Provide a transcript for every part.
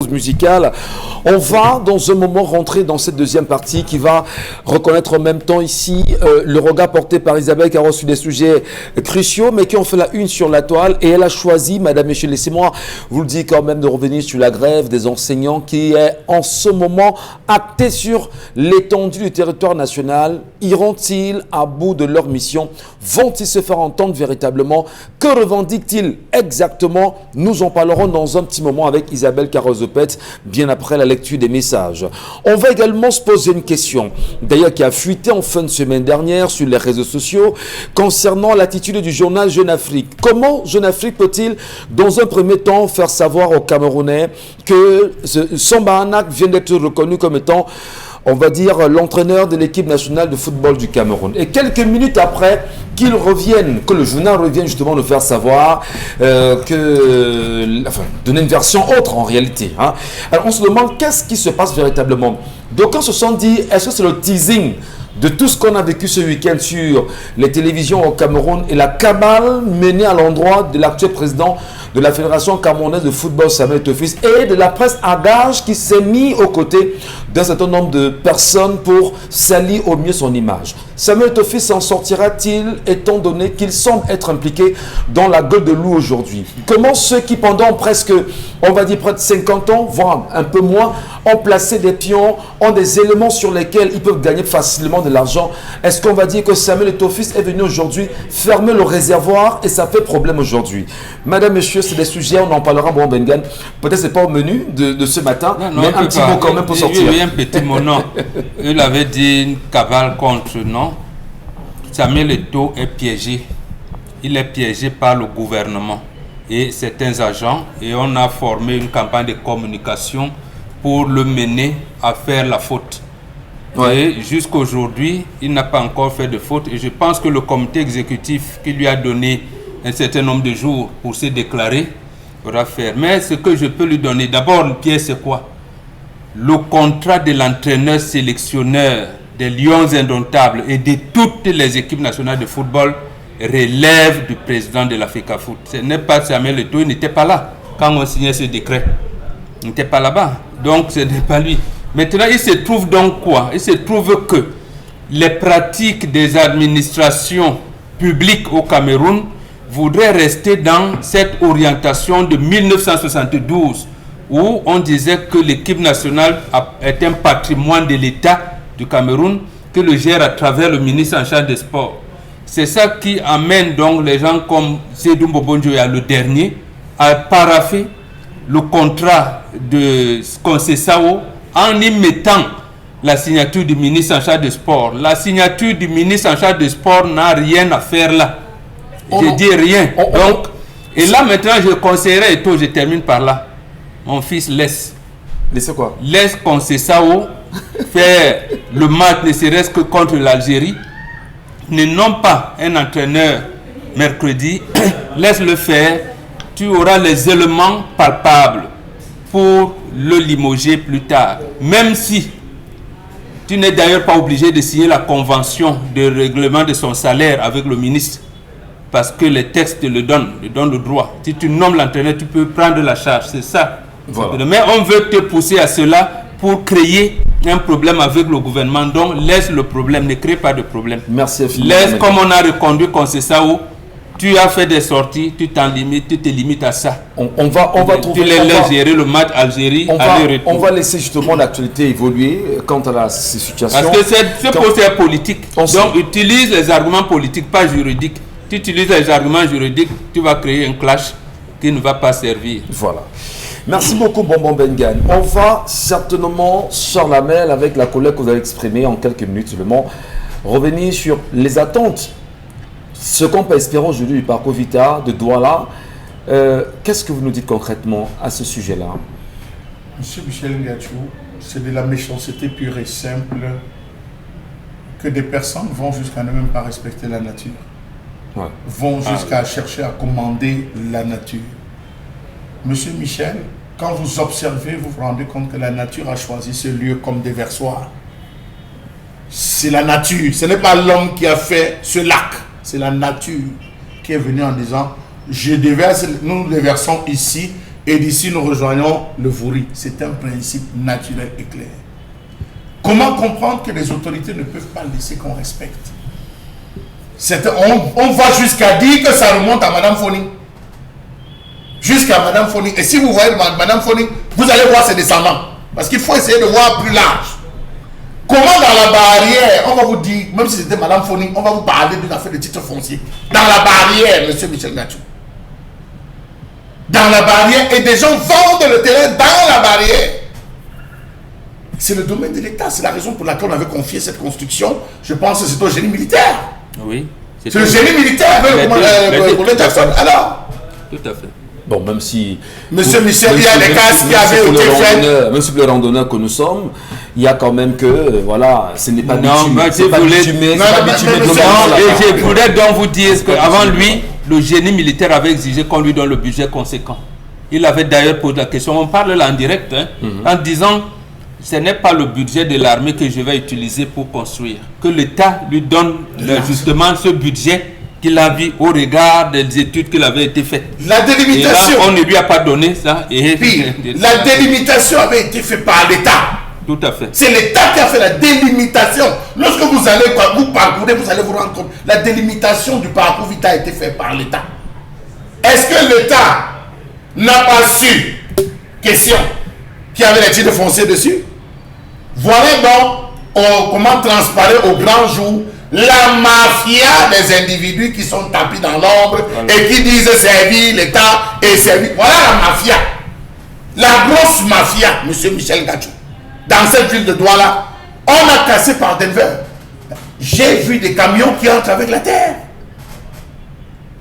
pause musicale. On va dans un moment rentrer dans cette deuxième partie qui va reconnaître en même temps ici le regard porté par Isabelle Carros sur des sujets cruciaux mais qui ont fait la une sur la toile et elle a choisi, madame, messieurs, laissez-moi vous le dire quand même, de revenir sur la grève des enseignants qui est en ce moment actée sur l'étendue du territoire national. Iront-ils à bout de leur mission? Vont-ils se faire entendre véritablement? Que revendiquent-ils exactement? Nous en parlerons dans un petit moment avec Isabelle Carros-Opet, bien après la lecture des messages. On va également se poser une question, d'ailleurs qui a fuité en fin de semaine dernière sur les réseaux sociaux, concernant l'attitude du journal Jeune Afrique. Comment Jeune Afrique peut-il, dans un premier temps, faire savoir aux Camerounais que Samba Anak vient d'être reconnu comme étant, on va dire, l'entraîneur de l'équipe nationale de football du Cameroun. Et quelques minutes après qu'il revienne, que le journal revienne justement nous faire savoir donner une version autre en réalité. Hein. Alors on se demande qu'est-ce qui se passe véritablement. D'aucuns se sont dit, est-ce que c'est le teasing de tout ce qu'on a vécu ce week-end sur les télévisions au Cameroun et la cabale menée à l'endroit de l'actuel président de la Fédération camerounaise de football, Samuel Eto'o-Fils, et de la presse à gage qui s'est mis aux côtés d'un certain nombre de personnes pour salir au mieux son image. Samuel Eto'o-Fils s'en sortira-t-il, étant donné qu'il semble être impliqué dans la gueule de loup aujourd'hui? Comment ceux qui pendant presque, on va dire près de 50 ans, voire un peu moins, ont placé des pions, ont des éléments sur lesquels ils peuvent gagner facilement de l'argent? Est-ce qu'on va dire que Samuel Eto'o-Fils est venu aujourd'hui fermer le réservoir et ça fait problème aujourd'hui? Madame, monsieur, c'est des sujets, on en parlera, bon, Bengan. Peut-être c'est pas au menu de ce matin, non, mais un petit mot quand même pour sortir. Oui, un petit mot, non. Il avait dit une cabale contre, non. Samuel Eto'o est piégé. Il est piégé par le gouvernement et certains agents, et on a formé une campagne de communication pour le mener à faire la faute. Ouais. Et jusqu'aujourd'hui, il n'a pas encore fait de faute, et je pense que le comité exécutif qui lui a donné un certain nombre de jours pour se déclarer va faire. Mais ce que je peux lui donner, d'abord, Pierre, c'est quoi? Le contrat de l'entraîneur sélectionneur des Lions Indomptables et de toutes les équipes nationales de football relève du président de la FECAFOOT. Ce n'est pas Samuel Eto'o, il n'était pas là quand on signait ce décret. Il n'était pas là-bas, donc ce n'est pas lui. Maintenant, il se trouve donc quoi? Il se trouve que les pratiques des administrations publiques au Cameroun voudraient rester dans cette orientation de 1972 où on disait que l'équipe nationale est un patrimoine de l'État du Cameroun que le gère à travers le ministre en charge des sports. C'est ça qui amène donc les gens comme Sédou Mbobonjoya, le dernier, à parapher le contrat de Concessao en y mettant la signature du ministre en charge des sports. La signature du ministre en charge des sports n'a rien à faire là. Je dis rien. Donc, et là maintenant, je conseillerais Eto'o, je termine par là. Mon fils, laisse. Laissez quoi? Laisse Concessao faire le match, ne serait-ce que contre l'Algérie. Ne nomme pas un entraîneur mercredi. Laisse-le faire. Tu auras les éléments palpables pour le limoger plus tard. Même si tu n'es d'ailleurs pas obligé de signer la convention de règlement de son salaire avec le ministre. Parce que les textes le donnent le droit. Si tu nommes l'entraîneur, tu peux prendre la charge. C'est ça. Voilà. Mais on veut te pousser à cela pour créer un problème avec le gouvernement. Donc, laisse le problème. Ne crée pas de problème. Merci. Laisse, comme on a reconduit Concessao, tu as fait des sorties, tu te limites à ça. On va trouver... Tu les laisses gérer le match Algérie, aller-retour. On va laisser justement l'actualité évoluer quant à ces situations. Parce que c'est procès politique. Donc, utilise les arguments politiques, pas juridiques. Tu utilises les arguments juridiques, tu vas créer un clash qui ne va pas servir. Voilà. Merci beaucoup, Bonbon Bengan. On va certainement, Charles Hamel, avec la collègue que vous avez exprimée en quelques minutes seulement, revenir sur les attentes. Ce qu'on peut espérer aujourd'hui du parcours Vita de Douala. Qu'est-ce que vous nous dites concrètement à ce sujet-là? Monsieur Michel Ngachou, c'est de la méchanceté pure et simple que des personnes vont jusqu'à ne même pas respecter la nature. Ouais. Vont jusqu'à chercher à commander la nature. Monsieur Michel, quand vous observez, vous vous rendez compte que la nature a choisi ce lieu comme déversoir. C'est la nature, ce n'est pas l'homme qui a fait ce lac, c'est la nature qui est venue en disant je déverse, nous déversons ici et d'ici nous rejoignons le Vouri. C'est un principe naturel et clair. Comment comprendre que les autorités ne peuvent pas laisser qu'on respecte? On va jusqu'à dire que ça remonte à Madame Foni. Jusqu'à Madame Foni. Et si vous voyez Madame Foni, vous allez voir ses descendants. Parce qu'il faut essayer de voir plus large. Comment dans la barrière, on va vous dire, même si c'était Madame Foni, on va vous parler d'une affaire de titre foncier. Dans la barrière, Monsieur Michel Ngachou. Dans la barrière, et des gens vendent le terrain dans la barrière. C'est le domaine de l'État. C'est la raison pour laquelle on avait confié cette construction. Je pense que c'est au génie militaire. Oui. C'est le génie militaire avec le Jackson. Alors, tout à fait. Bon, même si... Monsieur Michel, il y a des cas qui avaient été faits. Même si pour les randonneurs que nous sommes, il y a quand même que, voilà, ce n'est pas bitumé. C'est pas bitumé, c'est pas bitumé de et je voudrais donc vous dire qu'avant lui, le génie militaire avait exigé qu'on lui donne le budget conséquent. Il avait d'ailleurs posé la question, on parle là en direct, en disant, ce n'est pas le budget de l'armée que je vais utiliser pour construire. Que l'État lui donne justement ce budget qu'il a vu au regard des études qu'il avait été faites. La délimitation. Et là, on ne lui a pas donné ça. Et puis, la délimitation avait été faite par l'État. Tout à fait. C'est l'État qui a fait la délimitation. Lorsque vous allez vous parcourir, vous allez vous rendre compte. La délimitation du parcours Vita a été faite par l'État. Est-ce que l'État n'a pas su, question, qui avait les titres fonciers dessus? Voilà donc comment transparaît au grand jour la mafia des individus qui sont tapis dans l'ombre et qui disent servir l'État et servir. Voilà la mafia. La grosse mafia, Monsieur Michel Ngachou. Dans cette ville de Douala, on a cassé par Denver. J'ai vu des camions qui entrent avec la terre.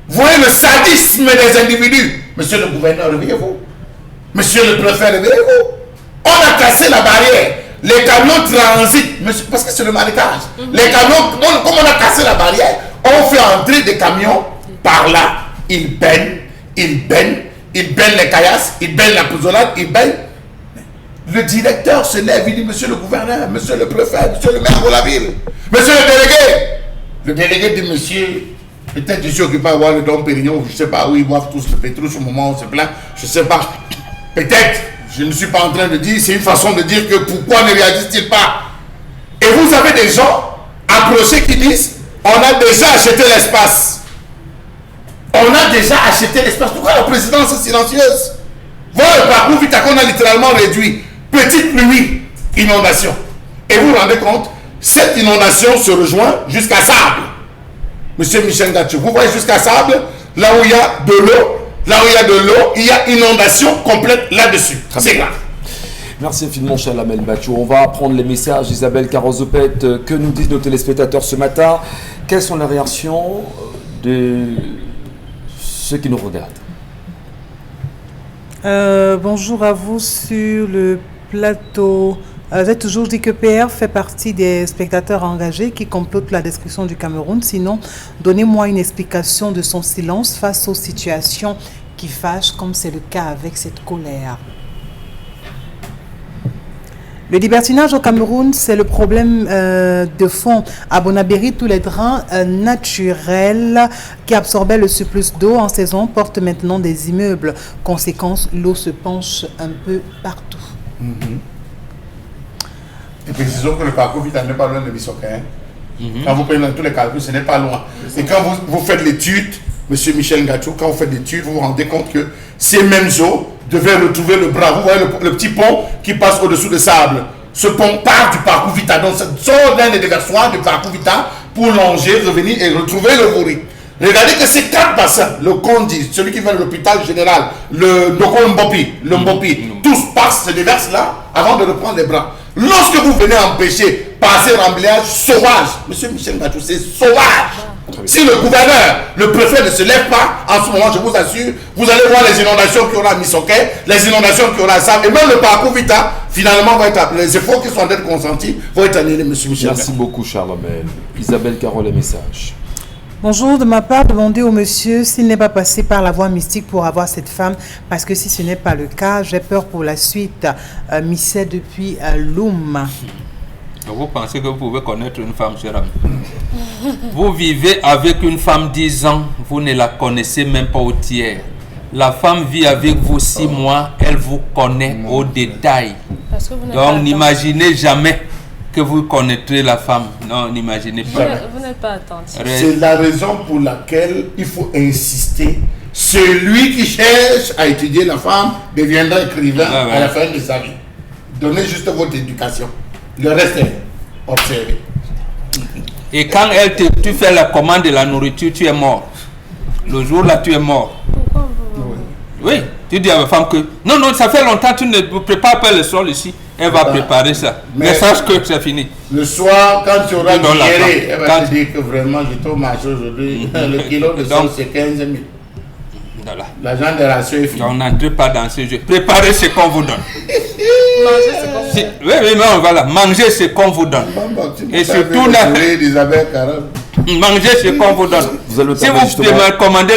Vous voyez le sadisme des individus. Monsieur le gouverneur, réveillez-vous. Monsieur le préfet, réveillez-vous. On a cassé la barrière. Les camions transitent, parce que c'est le marécage. Les camions, comme on a cassé la barrière, on fait entrer des camions par là. Ils baignent les caillasses, ils baignent la pousolade, ils baignent. Le directeur se lève, il dit, monsieur le gouverneur, monsieur le préfet, monsieur le maire de la ville, monsieur le délégué. Le délégué dit, monsieur, peut-être je suis occupé à voir le Dom Pérignon, je ne sais pas où ils boivent tous le pétrole au moment où on se plaint, je ne sais pas. Peut-être. Je ne suis pas en train de dire, c'est une façon de dire que pourquoi ne réagissent-ils pas? Et vous avez des gens approchés qui disent, on a déjà acheté l'espace. On a déjà acheté l'espace. Pourquoi la présidence est silencieuse? Voilà le parcours Vita qu'on a littéralement réduit. Petite pluie, inondation. Et vous vous rendez compte, cette inondation se rejoint jusqu'à Sable. Monsieur Michel Ngachou, vous voyez jusqu'à Sable, là où il y a de l'eau. Là où il y a de l'eau, il y a inondation complète là-dessus. C'est grave. Merci infiniment, cher Lamel Bachou. On va prendre les messages d'Isabelle Carozopette. Que nous disent nos téléspectateurs ce matin? Quelles sont les réactions de ceux qui nous regardent? Bonjour à vous sur le plateau. Vous avez toujours dit que PR fait partie des spectateurs engagés qui complotent la destruction du Cameroun. Sinon, donnez-moi une explication de son silence face aux situations qui fâchent, comme c'est le cas avec cette colère. Le libertinage au Cameroun, c'est le problème de fond. À Bonabéry, tous les drains naturels qui absorbaient le surplus d'eau en saison portent maintenant des immeubles. Conséquence, l'eau se penche un peu partout. Et précisons que le parcours Vita n'est pas loin de Missoka. Quand vous prenez dans tous les calculs, ce n'est pas loin. Et quand vous faites l'étude, monsieur Michel Ngachou, quand vous faites l'étude, vous vous rendez compte que ces mêmes eaux devaient retrouver le bras. Vous voyez le petit pont qui passe au-dessous de Sable. Ce pont part du parcours Vita. Donc, c'est l'un des déversoirs du parcours Vita pour longer, revenir et retrouver le Vouri. Regardez que ces 4 bassins, le Kondi, celui qui vient de l'hôpital général, le Mbopi, tous passent, se déversent là avant de reprendre les bras. Lorsque vous venez empêcher par ces remblayages sauvages, monsieur Michel Ngachou, c'est sauvage. Si le gouverneur, le préfet ne se lève pas, en ce moment, je vous assure, vous allez voir les inondations qu'il y aura à Missoké, les inondations qu'il y aura à Sable, et même le parcours Vita, finalement, va être, les efforts qui sont en train de consentis vont être annulés, monsieur Michel. Merci beaucoup, Charles Amel. Isabelle Carole, les messages. Bonjour, de ma part, demandez au monsieur s'il n'est pas passé par la voie mystique pour avoir cette femme, parce que si ce n'est pas le cas, j'ai peur pour la suite. Misset depuis Loum. Vous pensez que vous pouvez connaître une femme, cher ami? Vous vivez avec une femme 10 ans, vous ne la connaissez même pas au tiers. La femme vit avec vous 6 mois, elle vous connaît au détail. Parce que vous Donc n'imaginez jamais que vous connaîtrez la femme. Non, n'imaginez pas. Vous n'êtes pas attentif. C'est la raison pour laquelle il faut insister. Celui qui cherche à étudier la femme deviendra écrivain à la fin de sa vie. Donnez juste votre éducation. Le reste est observé. Et quand tu fais la commande de la nourriture, tu es mort. Le jour-là, tu es mort. Pourquoi vous... Oui, tu dis à la femme que non, ça fait longtemps, tu ne prépares pas le sol ici. Elle va préparer ça. Mais sache que c'est fini. Le soir, quand tu auras digéré, elle va te dire que vraiment, j'ai trop mangé aujourd'hui. Le kilo de sol, c'est 15 000. Voilà. L'argent des rations est fini. On n'entre pas dans ce jeu. Préparez ce qu'on vous donne. Manger, c'est comme ça. Oui, mais voilà. Mangez ce qu'on vous donne. Et surtout, mangez ce qu'on vous donne. Si vous commandez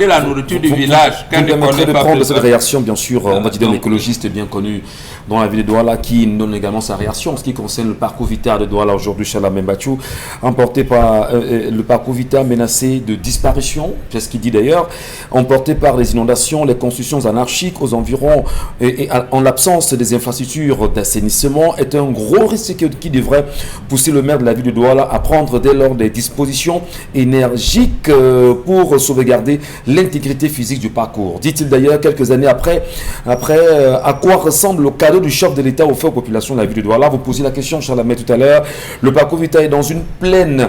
la nourriture du village. Vous permettrez de prendre cette réaction, bien sûr, on va dire un écologiste bien connu dans la ville de Douala qui donne également sa réaction en ce qui concerne le parcours vital de Douala aujourd'hui, Chalamé Bachou, emporté par le parcours vital menacé de disparition, c'est ce qu'il dit d'ailleurs, emporté par les inondations, les constructions anarchiques aux environs et en l'absence des infrastructures d'assainissement est un gros risque qui devrait pousser le maire de la ville de Douala à prendre dès lors des dispositions énergiques pour sauvegarder l'intégrité physique du parcours. Dit-il d'ailleurs quelques années après à quoi ressemble le cadeau du chef de l'État offert aux populations de la ville de Douala. Vous posiez la question, Charles tout à l'heure. Le parcours vital est dans une plaine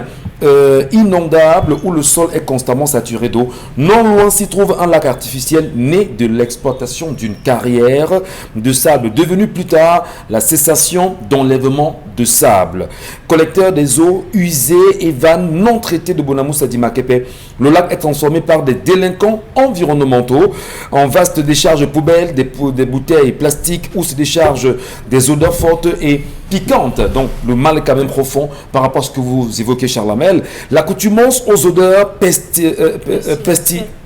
inondable où le sol est constamment saturé d'eau. Non loin s'y trouve un lac artificiel né de l'exploitation d'une carrière de sable, devenue plus tard la cessation d'enlèvement de sable. Collecteur des eaux usées et vannes non traitées de Bonamou Sadimakepe, le lac est transformé par des délinquants environnementaux en vastes décharges poubelles, des bouteilles plastiques où se déchargent des odeurs fortes et piquantes. Donc le mal est quand même profond par rapport à ce que vous évoquez, Charlamel. L'accoutumance aux odeurs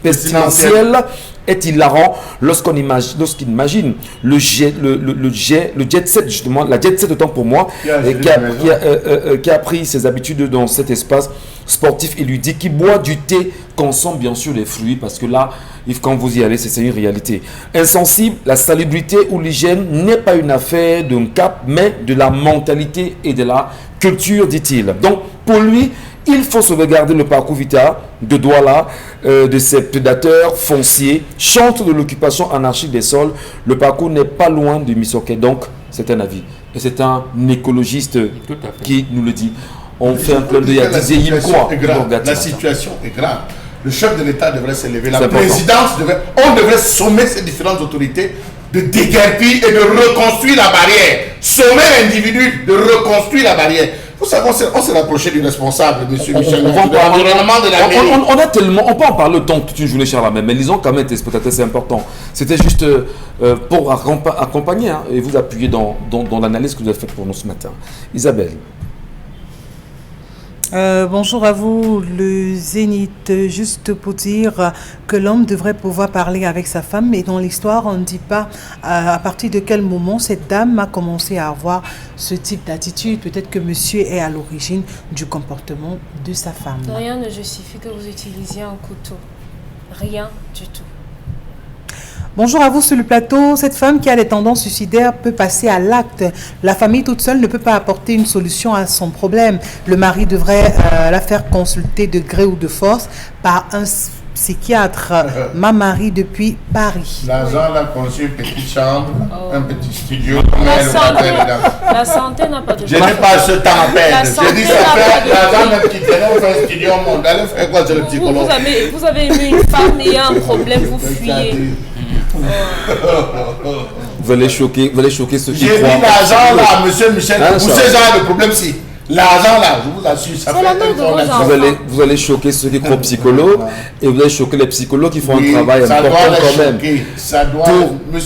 pestilentielles est hilarant lorsqu'on imagine le jet set, justement, la jet set autant pour moi, qui a pris ses habitudes dans cet espace sportif et ludique, qui boit du thé, consomme bien sûr les fruits, parce que là, quand vous y allez, c'est une réalité. Insensible, la salubrité ou l'hygiène n'est pas une affaire d'un cap, mais de la mentalité et de la culture, dit-il. Donc, pour lui, il faut sauvegarder le parcours vital de Douala, de ses prédateurs fonciers, chantre de l'occupation anarchique des sols. Le parcours n'est pas loin du Missoké. Donc, c'est un avis. Et c'est un écologiste qui nous le dit. On fait un clin d'œil à Didier Yimkwa. La situation est grave. Le chef de l'État devrait se lever. La présidence on devrait sommer ces différentes autorités de déguerpir et de reconstruire la barrière. Sommer l'individu de reconstruire la barrière. Vous savez, on s'est rapproché du responsable, M. Michel. On peut en parler autant toute une journée, Charles, mais lisons quand même, téléspectateurs, c'est important. C'était juste pour accompagner et vous appuyer dans l'analyse que vous avez faite pour nous ce matin. Isabelle. Bonjour à vous, le Zénith, juste pour dire que l'homme devrait pouvoir parler avec sa femme, mais dans l'histoire, on ne dit pas à partir de quel moment cette dame a commencé à avoir ce type d'attitude. Peut-être que monsieur est à l'origine du comportement de sa femme. Rien ne justifie que vous utilisiez un couteau. Rien du tout. Bonjour à vous sur le plateau. Cette femme qui a des tendances suicidaires peut passer à l'acte. La famille toute seule ne peut pas apporter une solution à son problème. Le mari devrait la faire consulter de gré ou de force par un psychiatre. Ma mari depuis Paris. L'argent l'a conçu une petite chambre, un petit studio. La santé n'a pas de Je n'ai pas ce temps à perdre. J'ai dit ça fait l'argent d'un petit traîneau, on fait un studio au monde. Allez faire quoi, c'est le psychologue. Vous avez aimé une femme et il y a un problème, vous fuyez. Vous allez choquer ceux qui croient. J'ai dit l'argent là, monsieur Michel, pour ces gens de problème-ci. L'argent là, je vous assure, ça fait vous allez choquer ceux qui croient psychologues et vous allez choquer les psychologues qui font un travail important quand même.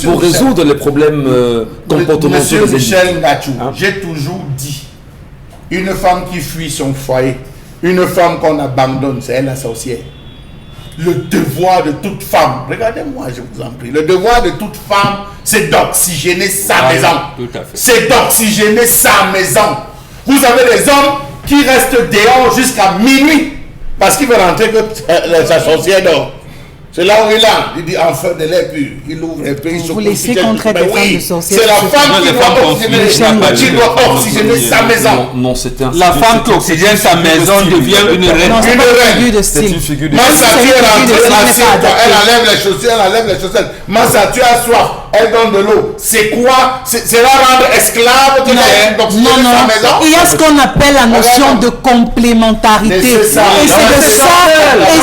Pour résoudre les problèmes comportementaux. Monsieur Michel Ngachou, j'ai toujours dit, une femme qui fuit son foyer, une femme qu'on abandonne, c'est elle la sorcière. Le devoir de toute femme, regardez-moi, je vous en prie, le devoir de toute femme, c'est d'oxygéner sa maison. C'est d'oxygéner sa maison. Vous avez des hommes qui restent dehors jusqu'à minuit parce qu'ils veulent rentrer que sa sorcière dort. C'est là où il dit enfin de l'air pur. Il ouvre un peu, il se Vous laissez qu'on traite des femmes de sorcières. C'est la femme qui doit oxygéner sa maison. Non, c'est un... La femme qui oxygène sa maison devient une reine. Non, c'est Une pas une reine. figure de C'est style. une figure de... Massa, tu es rentrée, c'est assieds-toi. pas Elle enlève les chaussures, elle enlève les chaussettes. Massa, tu as soif, elle donne de l'eau. C'est quoi? C'est la rendre esclave de d'oxygéner Non, sa non, maison? il y a ce qu'on appelle la notion de complémentarité. Mais Et c'est ça.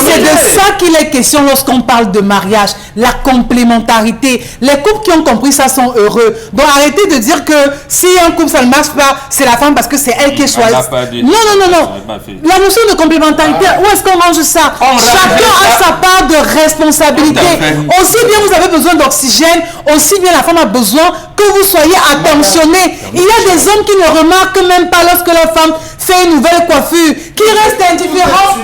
c'est de ça qu'il est question lorsqu'on parle de mariage. La complémentarité. Les couples qui ont compris ça sont heureux. Donc arrêtez de dire que si un couple ça ne marche pas, c'est la femme parce que c'est elle qui est choisie. Non. La notion de complémentarité, où est-ce qu'on range ça? Chacun a sa part de responsabilité. Aussi bien vous avez besoin d'oxygène, aussi bien la femme a besoin que vous soyez attentionné. Il y a des hommes qui ne remarquent même pas lorsque la femme fait une nouvelle coiffure, qui restent indifférents.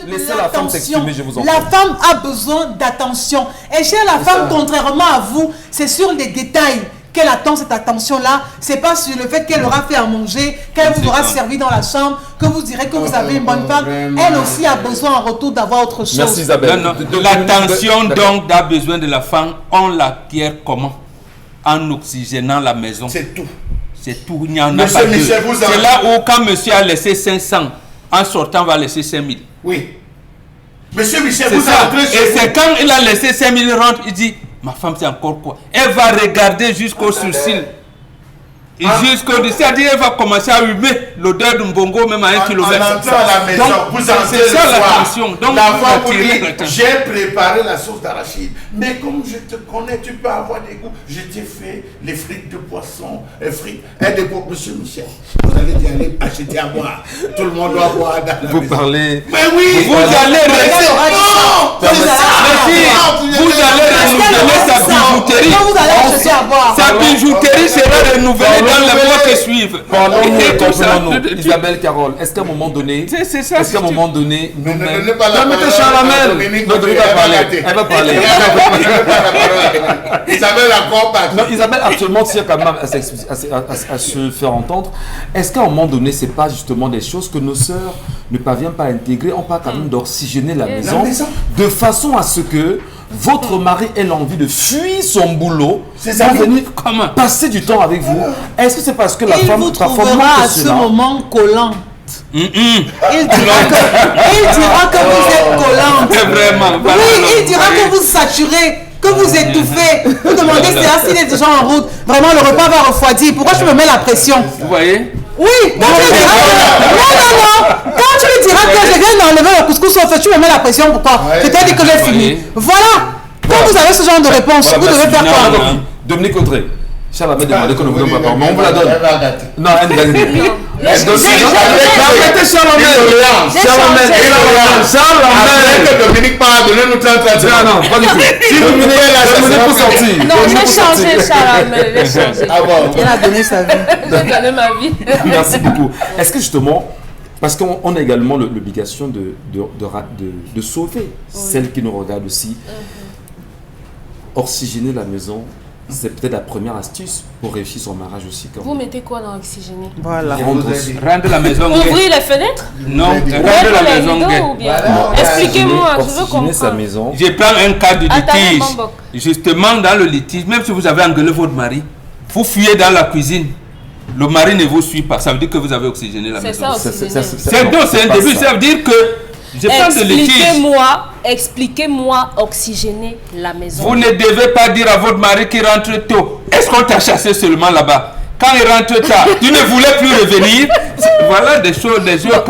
Laissez la femme s'exprimer, je vous en prie. La femme a besoin d'attention. Et chez la femme, contrairement à vous, c'est sur les détails qu'elle attend cette attention-là. C'est pas sur le fait qu'elle aura fait à manger, qu'elle vous aura servi dans la chambre, que vous direz que vous avez une bonne femme. Elle aussi a besoin en retour d'avoir autre chose. Merci Isabelle. L'attention donc a besoin de la femme, on l'acquiert comment? En oxygénant la maison. C'est tout. C'est tout. Il n'y en a pas deux. C'est là où quand monsieur a laissé 500, en sortant va laisser 5000. Oui. Monsieur Michel, C'est vous ça. entrez chez Et vous. c'est quand il a laissé 5000, il rentre, il dit, ma femme c'est encore quoi? Elle va regarder jusqu'au sourcil. Et jusqu'au dessus, c'est-à-dire elle va commencer à humer l'odeur d'un bongo même à 1 kilomètre. En entrant à la maison, Donc, vous entrez c'est ça le soir. l'attention. Donc La vous femme vous attirez dit, l'attention. j'ai préparé la sauce d'arachide. Mais comme je te connais, tu peux avoir des goûts. Je t'ai fait les frites de poisson, les frites. Et des pots, monsieur Michel, vous allez y aller acheter à boire. Tout le monde doit boire dans la Vous maison. parlez... Mais oui, Vous allez rester. non, Vous allez renouveler sa bijouterie. Quand vous allez acheter à boire. Sa bijouterie sera renouvelée dans les mois qui suivent. Et tout ça. Parlons-nous. Isabelle Carole, est-ce qu'à un moment donné... C'est ça. Est-ce qu'à un moment donné, Ne nous-mêmes... donnez pas la Non, mettez parole à Charlamel. Dominique Non, Dominique va Coffey, parler. elle va Elle va parler. Isabelle encore pas. Non, Isabelle absolument tient quand même à se faire entendre. Est-ce qu'à un moment donné, c'est pas justement des choses que nos sœurs ne parviennent pas à intégrer? On parle quand même d'oxygéner la maison de façon à ce que votre mari ait l'envie de fuir son boulot pour venir passer du temps avec vous. Est-ce que c'est parce que la femme vous parfois trouvera à manque ce cela? moment collante. Il dira que vous êtes collante. Vraiment. Oui, il dira que vous saturez, que vous étouffez. Vous demandez s'il est déjà en route. Vraiment, le repas va refroidir. Pourquoi je me mets la pression? Vous voyez? Oui, quand tu lui diras non. Quand tu lui diras que je viens d'enlever le couscous au feu, tu me mets la pression. Pourquoi? Je t'ai dit que j'ai fini. Voilà. Quand vous avez ce genre de réponse, vous devez faire quoi? Dominique Audrey. Charles m'a demandé que nous ne voulons pas, mais on vous la donne. Elle va gâter. Non, elle ne gagne pas. Après que Dominique parle, donnez-nous 30 secondes. Non, pas du tout. Si Dominique est là, c'est Dominique bon. pour sortir. Non, j'ai changé, Charlamel, j'ai changé. Ah bon. Elle a donné sa vie. J'ai donné ma vie. Merci beaucoup. Est-ce que justement, parce qu'on a également l'obligation de sauver celles qui nous regardent aussi, oxygéner la maison, c'est peut-être la première astuce pour réussir son mariage aussi. Vous mettez quoi dans l'oxygéné? Voilà. Rendre la maison gaie. Ouvrir les fenêtres? Non, rendre Ouvrir la les maison rideaux gaie. ou bien? Voilà. Expliquez-moi, je veux Oxygéner sa comprendre. maison. Je prends un cas de Attends, litige. Bambok. Justement, dans le litige, même si vous avez engueulé votre mari, vous fuyez dans la cuisine. Le mari ne vous suit pas. Ça veut dire que vous avez oxygéné la C'est maison. ça, oxygéner. C'est un début. Ça veut dire que je prends de litige. Expliquez-moi oxygéner la maison. Vous ne devez pas dire à votre mari qui rentre tôt. Est-ce qu'on t'a chassé seulement là-bas? Quand il rentre tard, tu ne voulais plus revenir. Voilà des choses qu'on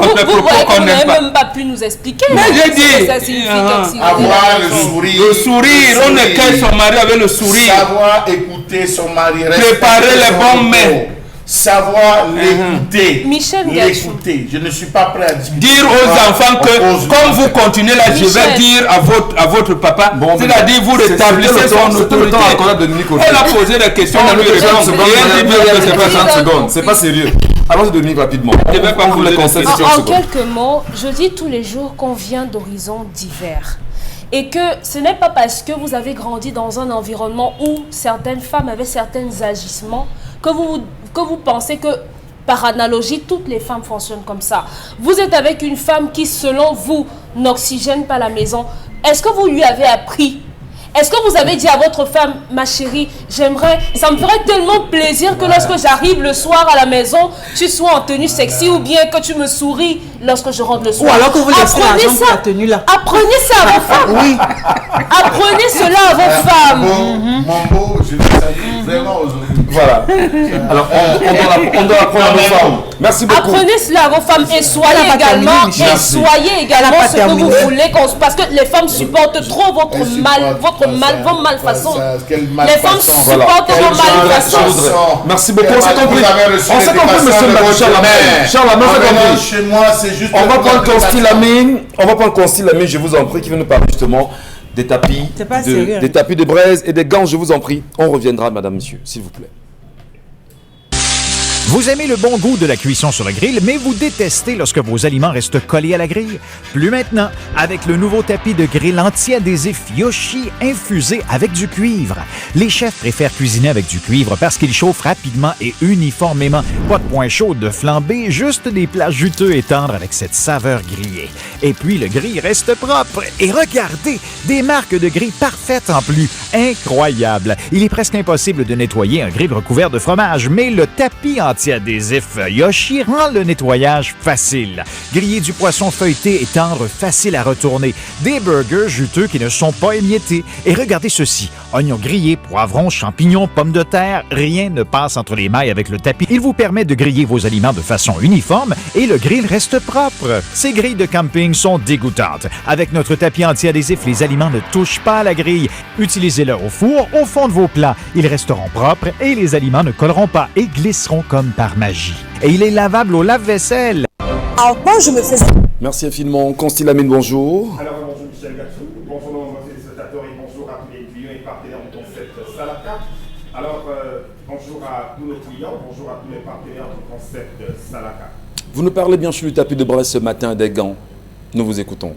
Vous ne voyez que vous n'aime n'avez pas. même pas pu nous expliquer. Mais j'ai ce que dit, ça signifie oxygéner Avoir la le maison. sourire. Le sourire, on écueille son mari avec le sourire. Savoir écouter son mari. Préparer respecter les son bons repos. mets. Savoir l'écouter. Michel Gachou. L'écouter. Je ne suis pas prêt à discuter. Dire aux enfants que comme vous continuez là, je vais Michel. dire à votre papa, c'est-à-dire vous rétablissez son autorité. Elle a posé la question, on lui répond. Et elle dit que c'est pas 30 secondes, c'est pas sérieux. Allons-y Dominique rapidement. Je vais pas vous le conseiller. En quelques mots, je dis tous les jours qu'on vient d'horizons divers. Et que ce n'est pas parce que vous avez grandi dans un environnement où certaines femmes avaient certains agissements que vous pensez que par analogie, toutes les femmes fonctionnent comme ça. Vous êtes avec une femme qui, selon vous, n'oxygène pas la maison. Est-ce que vous lui avez appris? Est-ce que vous avez dit à votre femme, ma chérie, ça me ferait tellement plaisir que lorsque j'arrive le soir à la maison, tu sois en tenue sexy ou bien que tu me souris lorsque je rentre le soir. Ou alors que vous laissez l'argent pour la tenue là. Apprenez ça à vos femmes. Oui. Apprenez cela à vos femmes. Mon beau, je te salue vraiment aujourd'hui. Voilà. Alors, on doit apprendre à nos femmes. Merci beaucoup. Apprenez cela à vos femmes et soyez également ce que vous voulez. Parce que les femmes supportent trop votre vos malfaçons. Les femmes supportent vos malfaçons. Merci beaucoup. On s'est compris. On s'est compris, monsieur Charles. Charles, on s'est compris. Chez moi, c'est juste. On va prendre Constille Lamine, je vous en prie, qui vient nous parler justement des tapis, des tapis de braise et des gants, je vous en prie. On reviendra, madame, monsieur, s'il vous plaît. Vous aimez le bon goût de la cuisson sur le grill, mais vous détestez lorsque vos aliments restent collés à la grille? Plus maintenant, avec le nouveau tapis de grill anti-adhésif Yoshi infusé avec du cuivre. Les chefs préfèrent cuisiner avec du cuivre parce qu'il chauffe rapidement et uniformément. Pas de point chaud de flambée, juste des plats juteux et tendres avec cette saveur grillée. Et puis le grill reste propre. Et regardez, des marques de grill parfaites en plus. Incroyable! Il est presque impossible de nettoyer un grill recouvert de fromage, mais le tapis anti-adhésif Yoshi rend le nettoyage facile. Griller du poisson feuilleté et tendre, facile à retourner. Des burgers juteux qui ne sont pas émiettés. Et regardez ceci, oignons grillés, poivrons, champignons, pommes de terre, rien ne passe entre les mailles avec le tapis. Il vous permet de griller vos aliments de façon uniforme et le grill reste propre. Ces grilles de camping sont dégoûtantes. Avec notre tapis anti-adhésif, les aliments ne touchent pas à la grille. Utilisez-le au four, au fond de vos plats. Ils resteront propres et les aliments ne colleront pas et glisseront comme par magie. Et il est lavable au lave-vaisselle. Alors moi, je me faisais... Merci infiniment. Constille Lamine, bonjour. Alors bonjour Michel Gatsou, bonjour mademoiselle spectateurs et bonjour à tous les clients et partenaires du concept Salaka. Alors bonjour à tous nos clients, bonjour à tous les partenaires du concept Salaka. Vous nous parlez bien sûr du tapis de braise ce matin et des gants. Nous vous écoutons.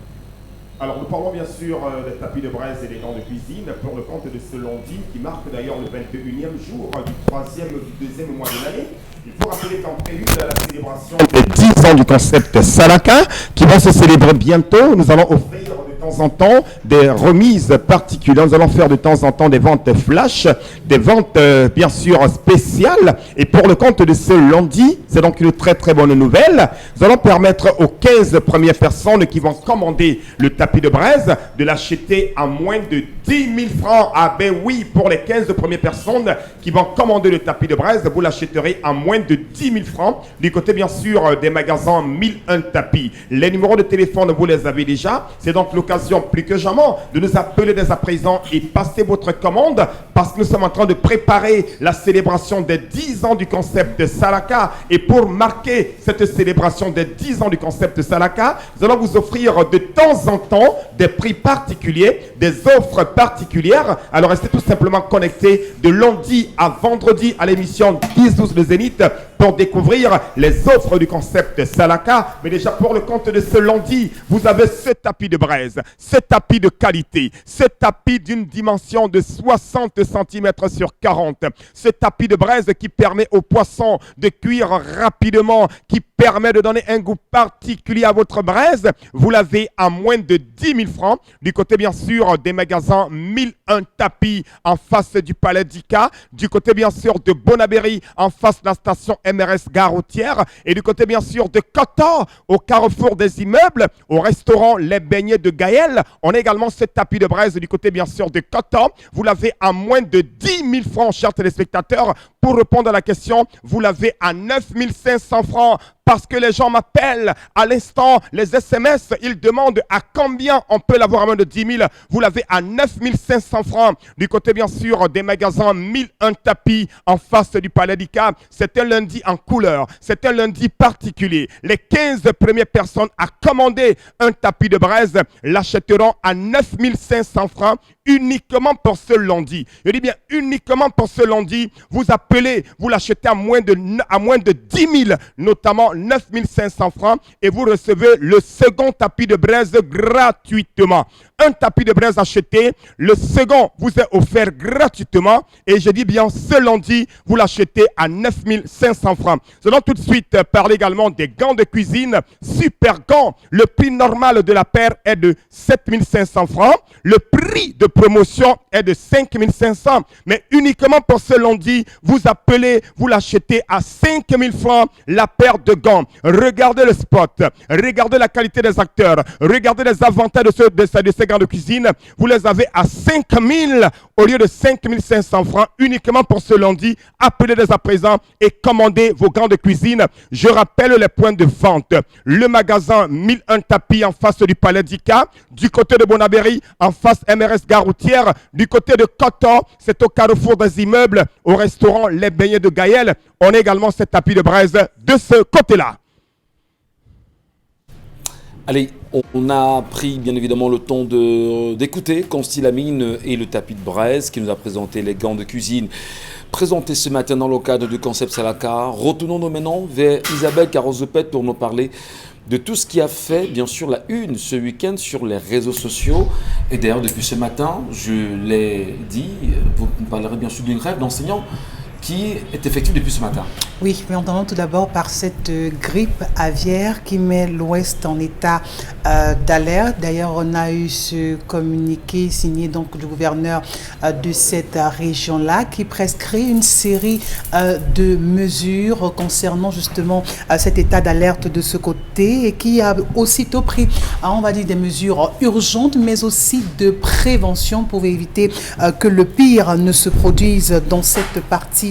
Alors nous parlons bien sûr des tapis de braise et des gants de cuisine pour le compte de ce lundi qui marque d'ailleurs le 21e jour du deuxième mois de l'année. Il faut rappeler qu'en prélude à la célébration des 10 ans du concept Salaka qui va se célébrer bientôt, nous allons offrir de temps en temps des remises particulières. Nous allons faire de temps en temps des ventes flash, des ventes bien sûr spéciales. Et pour le compte de ce lundi, c'est donc une très très bonne nouvelle. Nous allons permettre aux 15 premières personnes qui vont commander le tapis de braise de l'acheter à moins de 10 000 francs. Ah ben oui, pour les 15 premières personnes qui vont commander le tapis de braise, vous l'achèterez à moins de 10 000 francs. Du côté bien sûr des magasins 1001 tapis. Les numéros de téléphone, vous les avez déjà. C'est donc l'occasion plus que jamais de nous appeler dès à présent et passer votre commande parce que nous sommes en train de préparer la célébration des 10 ans du concept Salaka. Et pour marquer cette célébration des 10 ans du concept Salaka, nous allons vous offrir de temps en temps des prix particuliers, des offres particulières. Alors restez tout simplement connectés de lundi à vendredi à l'émission 10-12 de Zénith pour découvrir les offres du concept Salaka. Mais déjà pour le compte de ce lundi, vous avez ce tapis de braise, ce tapis de qualité, ce tapis d'une dimension de 60 cm sur 40. Ce tapis de braise qui permet aux poissons de cuire rapidement, qui permet de donner un goût particulier à votre braise. Vous l'avez à moins de 10 000 francs. Du côté bien sûr des magasins 1001 tapis en face du Palais d'Ika. Du côté bien sûr de Bonaberry en face de la station MRS Gare Routière. Et du côté bien sûr de Coton au carrefour des immeubles, au restaurant Les Beignets de Gaël. On a également ce tapis de braise du côté bien sûr de Coton. Vous l'avez à moins de 10 000 francs, chers téléspectateurs. Pour répondre à la question, vous l'avez à 9 500 francs. Parce que les gens m'appellent à l'instant, les SMS, ils demandent à combien on peut l'avoir à moins de 10 000. Vous l'avez à 9 500 francs. Du côté, bien sûr, des magasins 1001 tapis en face du Palais d'Ika. C'est un lundi en couleur. C'est un lundi particulier. Les 15 premières personnes à commander un tapis de braise l'achèteront à 9 500 francs uniquement pour ce lundi. Je dis bien uniquement pour ce lundi. Vous appelez, vous l'achetez à moins de 10 000, notamment 9 500 francs et vous recevez le second tapis de braise gratuitement. un tapis de braise acheté, le second vous est offert gratuitement. Et je dis bien, ce lundi, vous l'achetez à 9 500 francs. Nous allons tout de suite parler également des gants de cuisine. Super gants. Le prix normal de la paire est de 7 500 francs. Le prix de promotion est de 5 500. Mais uniquement pour ce lundi, vous appelez, vous l'achetez à 5 000 francs la paire de gants. Regardez le spot. Regardez la qualité des acteurs. Regardez les avantages de ces gants de cuisine. Vous les avez à 5 000 au lieu de 5 500 francs uniquement pour ce lundi. Appelez dès à présent et commandez vos gants de cuisine. Je rappelle les points de vente. Le magasin 1001 tapis en face du Palais d'Ika, du côté de Bonabéry, en face MRS Gare Routière, du côté de Coton, c'est au carrefour des immeubles, au restaurant Les Beignets de Gaël. On a également ces tapis de braise de ce côté-là. Allez, on a pris bien évidemment le temps d'écouter Consti Lamine et le tapis de braise qui nous a présenté les gants de cuisine présentés ce matin dans le cadre du concept Salaka. Retournons-nous maintenant vers Isabelle Carozepet pour nous parler de tout ce qui a fait bien sûr la une ce week-end sur les réseaux sociaux. Et d'ailleurs depuis ce matin, je l'ai dit, vous parlerez bien sûr d'une grève d'enseignants qui est effective depuis ce matin. Oui, mais on commence tout d'abord par cette grippe aviaire qui met l'Ouest en état d'alerte. D'ailleurs, on a eu ce communiqué signé donc du gouverneur de cette région-là qui prescrit une série de mesures concernant justement cet état d'alerte de ce côté et qui a aussitôt pris, on va dire, des mesures urgentes, mais aussi de prévention pour éviter que le pire ne se produise dans cette partie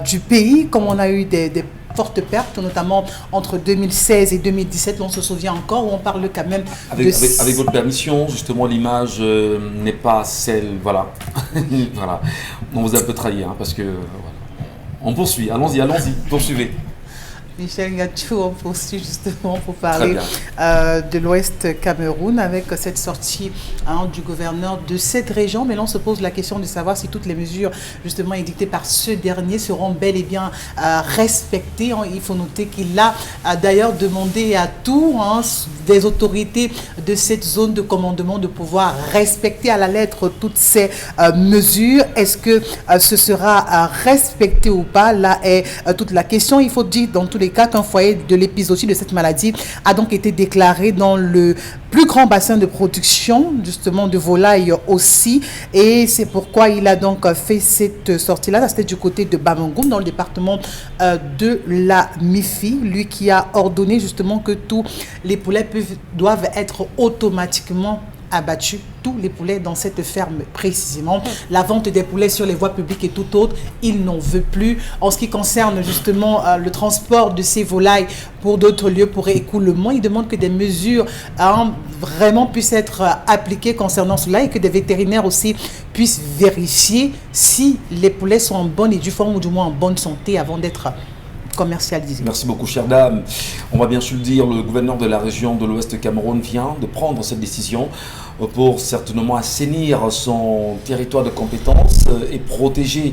du pays, comme on a eu des fortes pertes, notamment entre 2016 et 2017, on se souvient encore, où on parle quand même avec votre permission, justement, l'image n'est pas celle, voilà. Voilà. On vous a un peu trahi, hein, parce que, voilà. On poursuit, allons-y, poursuivez. Michel Gachou, on poursuit justement pour parler de l'Ouest Cameroun avec cette sortie du gouverneur de cette région. Mais là, on se pose la question de savoir si toutes les mesures justement édictées par ce dernier seront bel et bien respectées. Il faut noter qu'il a d'ailleurs demandé à tous des autorités de cette zone de commandement de pouvoir respecter à la lettre toutes ces mesures. Est-ce que ce sera respecté ou pas? Là est toute la question. Il faut dire dans tous les cas qu'un foyer de l'épisodie de cette maladie a donc été déclaré dans le plus grand bassin de production justement de volailles aussi, et c'est pourquoi il a donc fait cette sortie-là. C'était du côté de Bamangoum dans le département de la Mifi, lui qui a ordonné justement que tous les poulets doivent être automatiquement abattus, tous les poulets dans cette ferme précisément. La vente des poulets sur les voies publiques et tout autre, il n'en veut plus. En ce qui concerne justement le transport de ces volailles pour d'autres lieux pour écoulement, il demande que des mesures vraiment puissent être appliquées concernant cela et que des vétérinaires aussi puissent vérifier si les poulets sont en bonne et due forme ou du moins en bonne santé avant d'être commercialisé. Merci beaucoup, chère dame. On va bien sûr le dire, le gouverneur de la région de l'Ouest Cameroun vient de prendre cette décision pour certainement assainir son territoire de compétences et protéger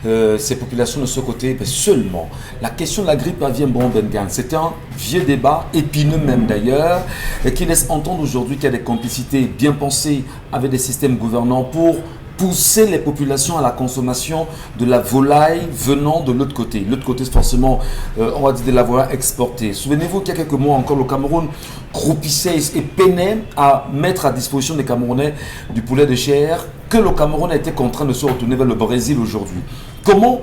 ses populations de ce côté. Mais seulement, la question de la grippe aviaire Bengan, c'est un vieux débat, épineux même d'ailleurs, et qui laisse entendre aujourd'hui qu'il y a des complicités bien pensées avec des systèmes gouvernants pour pousser les populations à la consommation de la volaille venant de l'autre côté. L'autre côté, c'est forcément, on va dire, de la volaille exportée. Souvenez-vous qu'il y a quelques mois encore, le Cameroun croupissait et peinait à mettre à disposition des Camerounais du poulet de chair que le Cameroun a été contraint de se retourner vers le Brésil aujourd'hui. Comment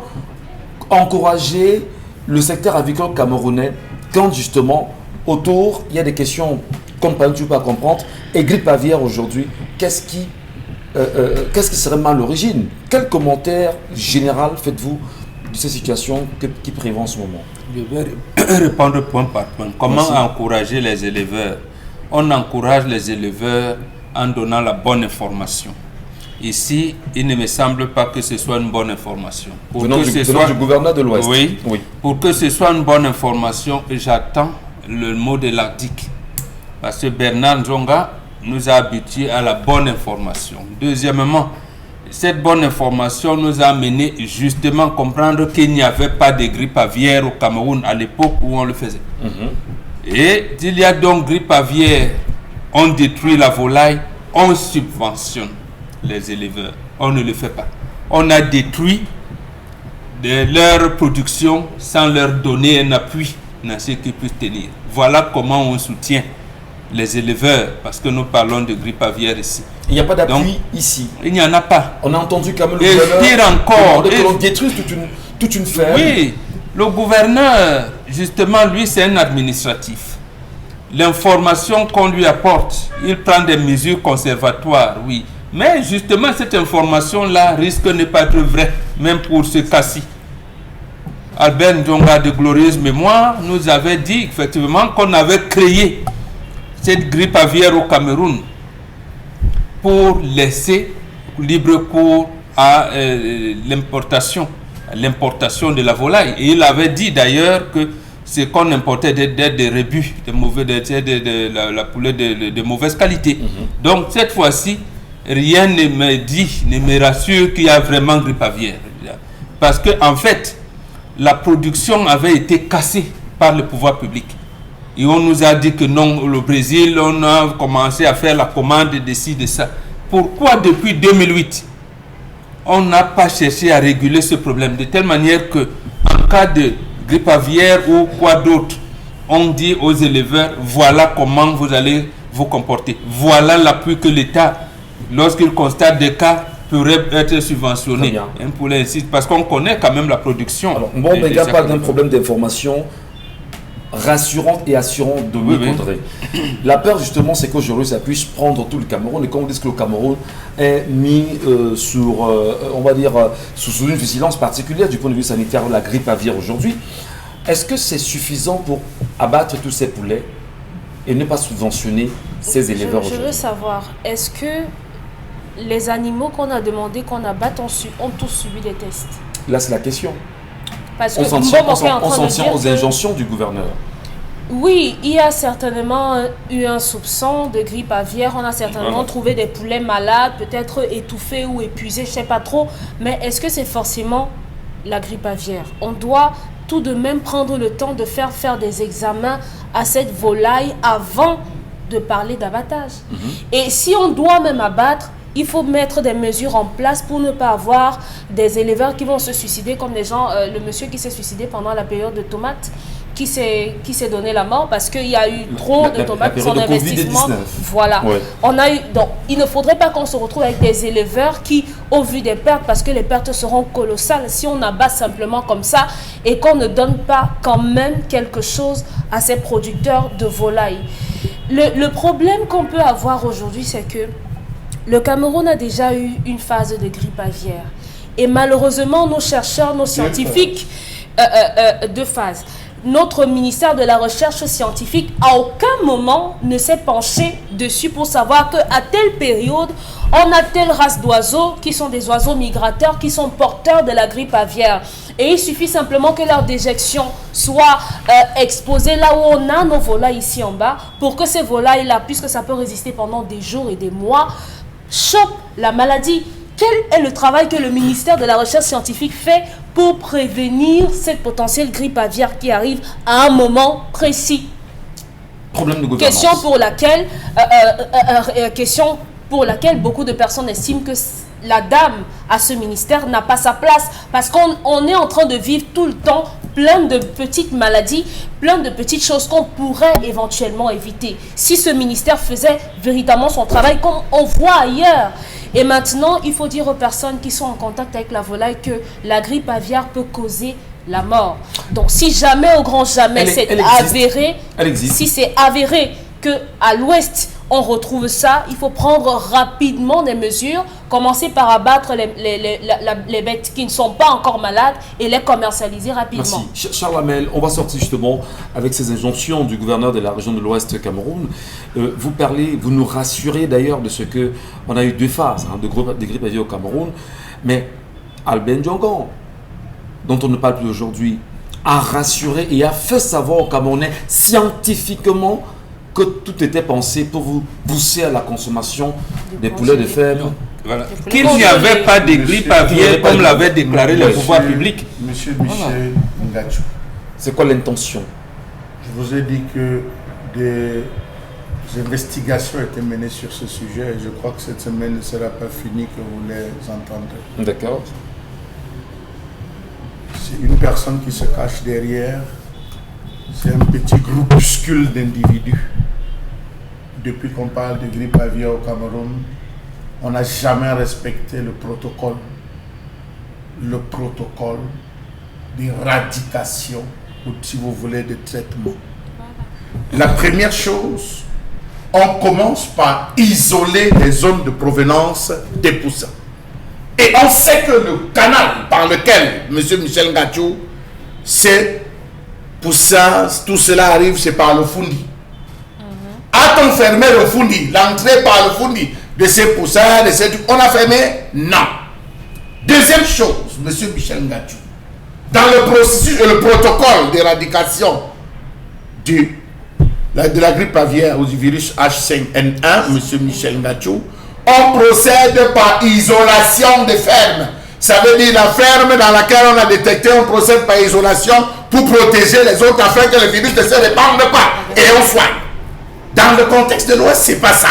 encourager le secteur avicole camerounais quand justement, autour, il y a des questions qu'on ne peut pas comprendre, et grippe aviaire aujourd'hui, qu'est-ce qui serait mal à l'origine? Quel commentaire général faites-vous de ces situations qui prévalent en ce moment? Je vais répondre point par point. Comment encourager les éleveurs? On encourage les éleveurs en donnant la bonne information. Ici, il ne me semble pas que ce soit une bonne information. Venant du gouverneur de l'Ouest. Oui. Pour que ce soit une bonne information, j'attends le mot de l'ADIC. Parce que Bernard Nzonga nous a habitués à la bonne information. Deuxièmement, cette bonne information nous a amené justement à comprendre qu'il n'y avait pas de grippe aviaire au Cameroun à l'époque où on le faisait. Et il y a donc grippe aviaire, on détruit la volaille, on subventionne les éleveurs. On ne le fait pas. On a détruit leur production sans leur donner un appui dans ce qu'ils puissent tenir. Voilà comment on soutient les éleveurs, parce que nous parlons de grippe aviaire ici. Il n'y a pas d'appui ici. Il n'y en a pas. On a entendu quand même le Et pire encore, on détruit toute une ferme. Oui, le gouverneur, justement, lui, c'est un administratif. L'information qu'on lui apporte, il prend des mesures conservatoires, oui. Mais justement, cette information-là risque de ne pas être vraie, même pour ce cas-ci. Albert Ndjonga, de glorieuse mémoire, nous avait dit effectivement qu'on avait créé cette grippe aviaire au Cameroun pour laisser libre cours à l'importation de la volaille. Et il avait dit d'ailleurs que ce qu'on importait des rébus, la poulet de mauvaise qualité. Donc cette fois-ci, rien ne me dit, ne me rassure qu'il y a vraiment grippe aviaire. Parce que en fait, la production avait été cassée par le pouvoir public. Et on nous a dit que non, le Brésil, on a commencé à faire la commande de ci, de ça. Pourquoi depuis 2008, on n'a pas cherché à réguler ce problème de telle manière que, en cas de grippe aviaire ou quoi d'autre, on dit aux éleveurs, voilà comment vous allez vous comporter. Voilà l'appui que l'État, lorsqu'il constate des cas, pourrait être subventionné. Pour l'insister, parce qu'on connaît quand même la production. Alors, bon, mais il n'y a pas d'un problème d'information rassurante et assurante de Condré. La peur, justement, c'est qu'aujourd'hui, ça puisse prendre tout le Cameroun. Et quand on dit que le Cameroun est mis sur, on va dire, sous une vigilance particulière du point de vue sanitaire, la grippe aviaire aujourd'hui, est-ce que c'est suffisant pour abattre tous ces poulets et ne pas subventionner ces éleveurs aujourd'hui? Je veux savoir, est-ce que les animaux qu'on a demandé qu'on abatte ont tous subi des tests? Là, c'est la question. Parce on s'en tient aux injonctions du gouverneur. Oui, il y a certainement eu un soupçon de grippe aviaire. On a certainement trouvé des poulets malades, peut-être étouffés ou épuisés, je ne sais pas trop. Mais est-ce que c'est forcément la grippe aviaire? On doit tout de même prendre le temps de faire des examens à cette volaille avant de parler d'abattage. Et si on doit même abattre, il faut mettre des mesures en place pour ne pas avoir des éleveurs qui vont se suicider, comme les gens, le monsieur qui s'est suicidé pendant la période de tomates, qui s'est donné la mort parce qu'il y a eu trop de tomates, son investissement. Voilà. Ouais. Donc, il ne faudrait pas qu'on se retrouve avec des éleveurs qui, au vu des pertes, parce que les pertes seront colossales si on abat simplement comme ça et qu'on ne donne pas quand même quelque chose à ces producteurs de volailles. Le problème qu'on peut avoir aujourd'hui, c'est que le Cameroun a déjà eu une phase de grippe aviaire. Et malheureusement, nos chercheurs, nos scientifiques, deux phases. Notre ministère de la Recherche scientifique, à aucun moment ne s'est penché dessus pour savoir qu'à telle période, on a telle race d'oiseaux qui sont des oiseaux migrateurs qui sont porteurs de la grippe aviaire. Et il suffit simplement que leur déjection soit exposée là où on a nos volailles ici en bas pour que ces volailles-là, puisque ça peut résister pendant des jours et des mois, chopent la maladie. Quel est le travail que le ministère de la Recherche scientifique fait pour prévenir cette potentielle grippe aviaire qui arrive à un moment précis? Problème de gouvernance. Question pour laquelle beaucoup de personnes estiment que la dame à ce ministère n'a pas sa place parce qu'on est en train de vivre tout le temps plein de petites maladies, plein de petites choses qu'on pourrait éventuellement éviter si ce ministère faisait véritablement son travail comme on voit ailleurs. Et maintenant, il faut dire aux personnes qui sont en contact avec la volaille que la grippe aviaire peut causer la mort. Donc, si jamais, au grand jamais, c'est avéré, si c'est avéré qu'à l'ouest, on retrouve ça, il faut prendre rapidement des mesures, commencer par abattre les bêtes qui ne sont pas encore malades et les commercialiser rapidement. Merci. Charles Hamel, on va sortir justement avec ces injonctions du gouverneur de la région de l'Ouest Cameroun. Vous nous rassurez d'ailleurs de ce que on a eu deux phases de grippe aviaire au Cameroun, mais Albert Ndjonga, dont on ne parle plus aujourd'hui, a rassuré et a fait savoir aux Camerounais scientifiquement que tout était pensé pour vous pousser à la consommation des poulets de ferme. Voilà. Qu'il n'y avait pas de grippe aviaire comme l'avaient déclaré les pouvoirs publics. Monsieur Michel Ngachou. C'est quoi l'intention? Je vous ai dit que Des investigations ont été menées sur ce sujet et je crois que cette semaine ne sera pas finie que vous les entendrez. D'accord. C'est une personne qui se cache derrière. C'est un petit groupuscule d'individus. Depuis qu'on parle de grippe aviaire au Cameroun, on n'a jamais respecté le protocole d'éradication ou, si vous voulez, de traitement. La première chose, on commence par isoler les zones de provenance des poussins. Et on sait que le canal par lequel M. Michel Ngatsou, ces poussins, tout cela arrive, c'est par le Fundi. A-t-on fermé le Fundi, l'entrée par le Fundi de ces poussins, de ces trucs? On a fermé? Non. Deuxième chose, M. Michel Ngatsou, dans le processus et le protocole d'éradication de la grippe aviaire ou du virus H5N1, M. Michel Ngatsou, on procède par isolation des fermes. Ça veut dire la ferme dans laquelle on a détecté, on procède par isolation pour protéger les autres afin que le virus ne se répande pas. Et on soigne. Dans le contexte de l'Ouest, c'est pas ça.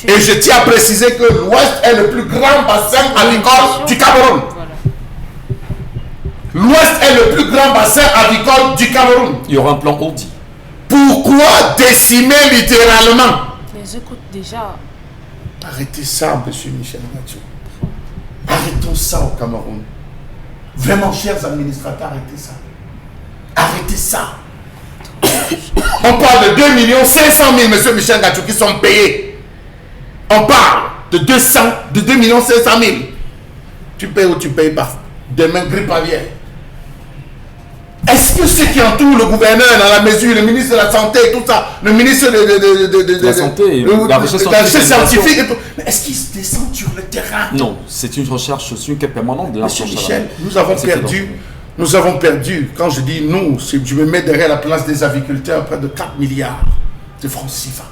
Et je tiens à préciser que l'Ouest est le plus grand bassin avicole du Cameroun. L'Ouest est le plus grand bassin avicole du Cameroun. Il y aura un plan Audi. Pourquoi décimer littéralement? Mais écoute déjà. Arrêtez ça, M. Michel Ngatsou. Arrêtons ça au Cameroun. Vraiment, chers administrateurs, arrêtez ça. Arrêtez ça. On parle de 2 500 000, M. Michel Ngatsou, qui sont payés. On parle de 2 500 000. Tu payes ou tu ne payes pas. Demain, grippe aviaire. Est-ce que ceux qui entourent le gouverneur dans la mesure, le ministre de la Santé et tout ça, le ministre de la Santé, la recherche scientifique et tout, mais est-ce qu'ils se descendent sur le terrain? Non, c'est une recherche, c'est une quête permanente de la Monsieur Michel, nous avons perdu, quand je dis nous, je me mets derrière la place des agriculteurs, près de 4 milliards de francs CFA.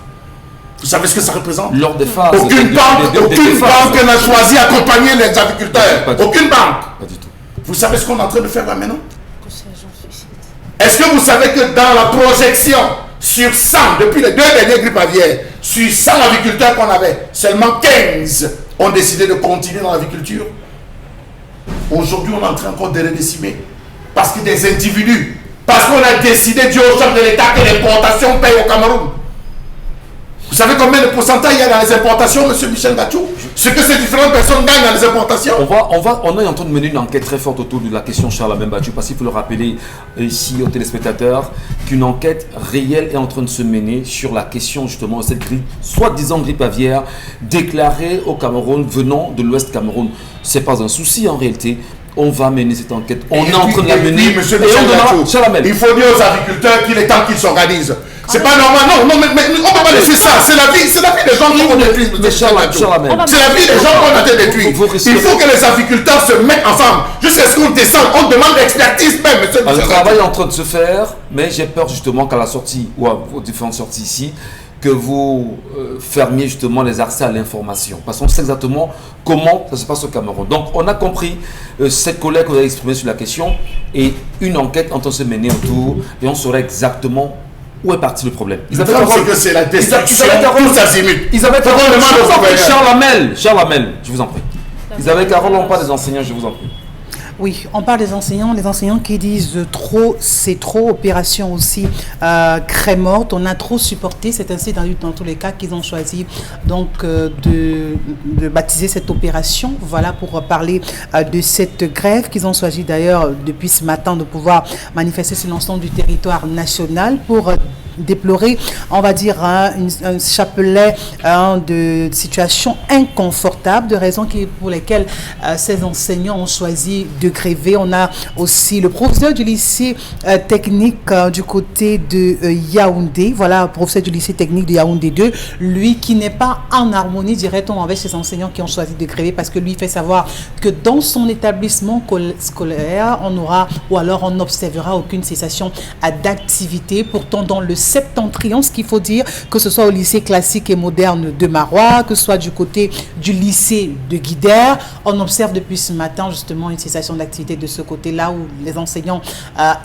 Vous savez ce que ça représente? Lors des phases. Aucune banque n'a choisi d'accompagner les agriculteurs. Aucune banque. Pas du tout. Vous savez ce qu'on est en train de faire là maintenant? Est-ce que vous savez que dans la projection sur 100, depuis les 2 dernières grippes aviaires, sur 100 agriculteurs qu'on avait, seulement 15 ont décidé de continuer dans l'agriculture? Aujourd'hui, on est en train encore de les décimer. Parce que des individus, parce qu'on a décidé du haut chef de l'État que l'importation paye au Cameroun. Vous savez combien de pourcentage il y a dans les importations, M. Michel Ngatsou? Ce que ces différentes personnes gagnent dans les importations? On est en train de mener une enquête très forte autour de la question Charles Amembatou, parce qu'il faut le rappeler ici aux téléspectateurs qu'une enquête réelle est en train de se mener sur la question justement de cette grippe, soi-disant grippe aviaire, déclarée au Cameroun venant de l'Ouest Cameroun. Ce n'est pas un souci en réalité. On va mener cette enquête. On est en train de la mener. Monsieur Michel Ngatsou, il faut dire aux agriculteurs qu'il est temps qu'ils s'organisent. C'est pas normal, non, mais on ne peut pas laisser ça. C'est la vie des gens qu'on détruit. C'est la vie des gens qu'on a détruit. Il faut que les agriculteurs se mettent ensemble. Jusqu'à ce qu'on descende, on demande l'expertise même. Le travail est en train de se faire, mais j'ai peur justement qu'à la sortie, ou à vos différentes sorties ici, que vous fermiez justement les accès à l'information. Parce qu'on sait exactement comment ça se passe au Cameroun. Donc on a compris cette colère que vous avez exprimée sur la question et une enquête en train de se mener autour et on saurait exactement où est parti le problème. Ils avaient que c'est la destruction tous azimuts. Isabelle Carole, Charles Hamel, je vous en prie. Isabelle Carole, on parle des enseignants, je vous en prie. Oui, on parle des enseignants qui disent trop, c'est trop, opération aussi crème-morte, on a trop supporté, c'est ainsi dans tous les cas qu'ils ont choisi donc de baptiser cette opération, voilà pour parler de cette grève qu'ils ont choisi d'ailleurs depuis ce matin de pouvoir manifester sur l'ensemble du territoire national pour déplorer, on va dire, un chapelet de situations inconfortables, de raisons pour lesquelles ces enseignants ont choisi de gréver. On a aussi le professeur du lycée technique du côté de Yaoundé, voilà, professeur du lycée technique de Yaoundé 2, lui qui n'est pas en harmonie directement avec ces enseignants qui ont choisi de gréver, parce que lui fait savoir que dans son établissement scolaire, on aura, ou alors on n'observera aucune cessation d'activité. Pourtant, dans le septentrion, ce qu'il faut dire, que ce soit au lycée classique et moderne de Marois, que ce soit du côté du lycée de Guidère. On observe depuis ce matin justement une cessation d'activité de ce côté-là où les enseignants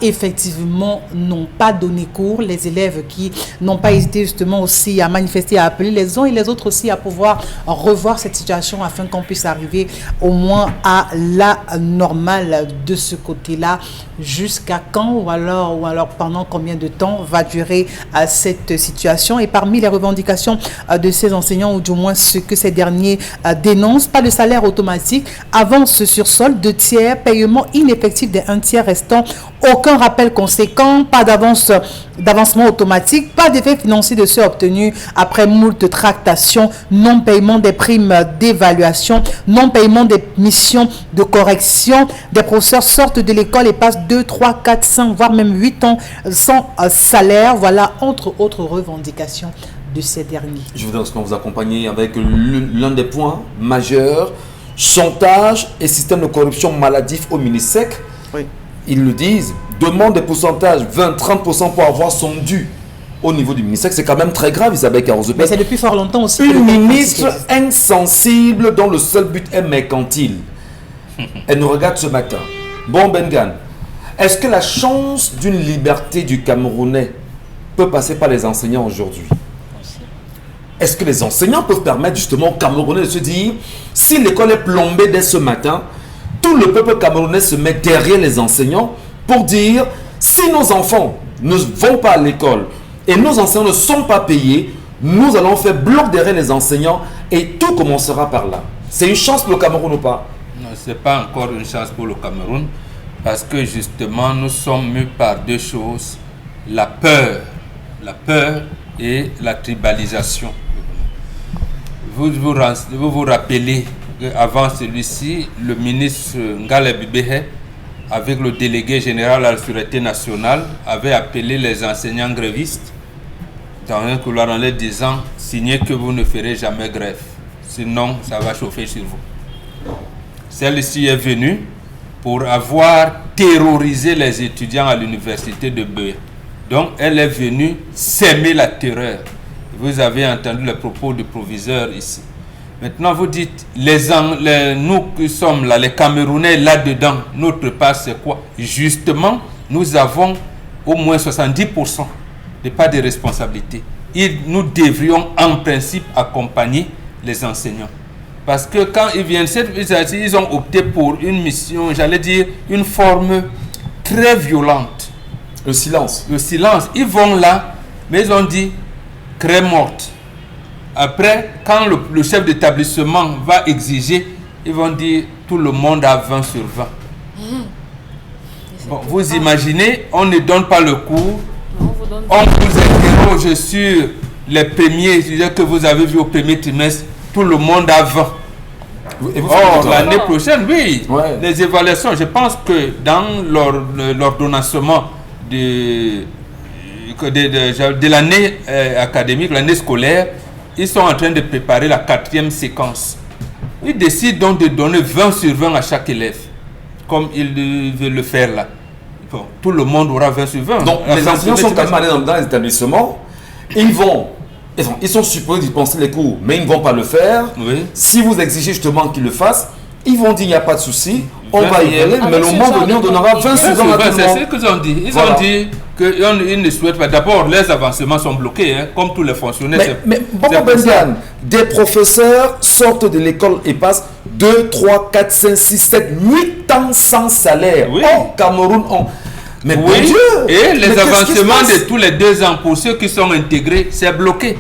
effectivement n'ont pas donné cours, les élèves qui n'ont pas hésité justement aussi à manifester, à appeler les uns et les autres aussi à pouvoir revoir cette situation afin qu'on puisse arriver au moins à la normale de ce côté-là. Jusqu'à quand ou alors pendant combien de temps va durer cette situation? Et parmi les revendications de ces enseignants, ou du moins ce que ces derniers dénoncent, pas de salaire automatique, avance sur solde, 2 tiers, paiement ineffectif des 1 tiers restant, aucun rappel conséquent, pas d'avancement automatique, pas d'effet financier de ceux obtenus après moult tractations, non-paiement des primes d'évaluation, non-paiement des missions de correction. Des professeurs sortent de l'école et passent 2, 3, 4, 5, voire même 8 ans sans salaire. Voilà, entre autres revendications de ces derniers. Je voudrais vous accompagner avec l'un des points majeurs, chantage et système de corruption maladif au MINISEC. Oui. Ils le disent, demande des pourcentages, 20-30% pour avoir son dû au niveau du MINISEC. C'est quand même très grave, Isabelle Carrozepes. Mais c'est depuis fort longtemps aussi. Une ministre insensible dont le seul but est mercantile. Elle nous regarde ce matin. Bon, Bengan, est-ce que la chance d'une liberté du Camerounais peut passer par les enseignants aujourd'hui? Est-ce que les enseignants peuvent permettre justement aux Camerounais de se dire, si l'école est plombée dès ce matin, tout le peuple camerounais se met derrière les enseignants pour dire, si nos enfants ne vont pas à l'école et nos enseignants ne sont pas payés, nous allons faire bloc derrière les enseignants et tout commencera par là. C'est une chance pour le Cameroun ou pas? Non, ce n'est pas encore une chance pour le Cameroun parce que justement nous sommes mus par 2 choses, la peur et la tribalisation. Vous vous rappelez qu'avant celui-ci, le ministre Ngale Bibehe, avec le délégué général à la Sûreté nationale, avait appelé les enseignants grévistes dans un couloir en leur disant « Signez que vous ne ferez jamais grève, sinon ça va chauffer sur vous ». Celle-ci est venue pour avoir terrorisé les étudiants à l'université de Beueh. Donc elle est venue s'aimer la terreur. Vous avez entendu les propos du proviseur ici. Maintenant, vous dites, nous qui sommes là, les Camerounais là-dedans, notre part, c'est quoi? Justement, nous avons au moins 70% de part de responsabilité. Et nous devrions en principe accompagner les enseignants. Parce que quand ils viennent, ils ont opté pour une mission, j'allais dire, une forme très violente. Le silence. Le silence. Ils vont là, mais ils ont dit, crée morte. Après, quand le chef d'établissement va exiger, ils vont dire tout le monde a 20 sur 20. Bon, vous imaginez, on ne donne pas le cours, on vous interroge sur les premiers que vous avez vus au premier trimestre, tout le monde a 20. Or, l'année prochaine, oui, ouais. Les évaluations, je pense que dans l'ordonnancement de l'année académique, l'année scolaire, ils sont en train de préparer la 4e séquence. Ils décident donc de donner 20 sur 20 à chaque élève, comme ils veulent le faire là. Bon, tout le monde aura 20 sur 20. Donc, les enseignants sont quand même allés dans les établissements. Ils sont supposés dispenser les cours, mais ils ne vont pas le faire. Oui. Si vous exigez justement qu'ils le fassent, ils vont dire il n'y a pas de souci, on va y aller, mais le moment venu, on donnera 20 sur 20 à tout le monde. C'est ce qu'ils ont dit. Ils ont dit qu'ils ne souhaitent pas. D'abord, les avancements sont bloqués, hein, comme tous les fonctionnaires. Mais Benziane, des professeurs sortent de l'école et passent 2, 3, 4, 5, 6, 7, 8 ans sans salaire. Oui. Au Cameroun, Mais oui, bon Dieu, et les avancements de tous les 2 ans pour ceux qui sont intégrés, c'est bloqué.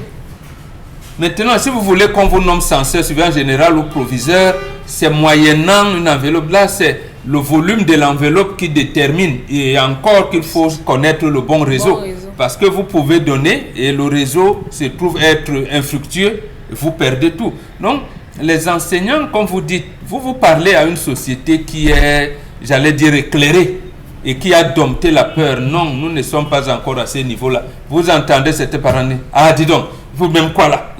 Maintenant, si vous voulez qu'on vous nomme censeur, surveillant général ou proviseur, c'est moyennant une enveloppe. Là, c'est le volume de l'enveloppe qui détermine. Et encore qu'il faut connaître le bon réseau. Parce que vous pouvez donner et le réseau se trouve être infructueux, vous perdez tout. Donc, les enseignants, comme vous dites, vous parlez à une société qui est, j'allais dire, éclairée et qui a dompté la peur. Non, nous ne sommes pas encore à ce niveau-là. Vous entendez cette parole. Ah, dis donc, vous-même quoi là?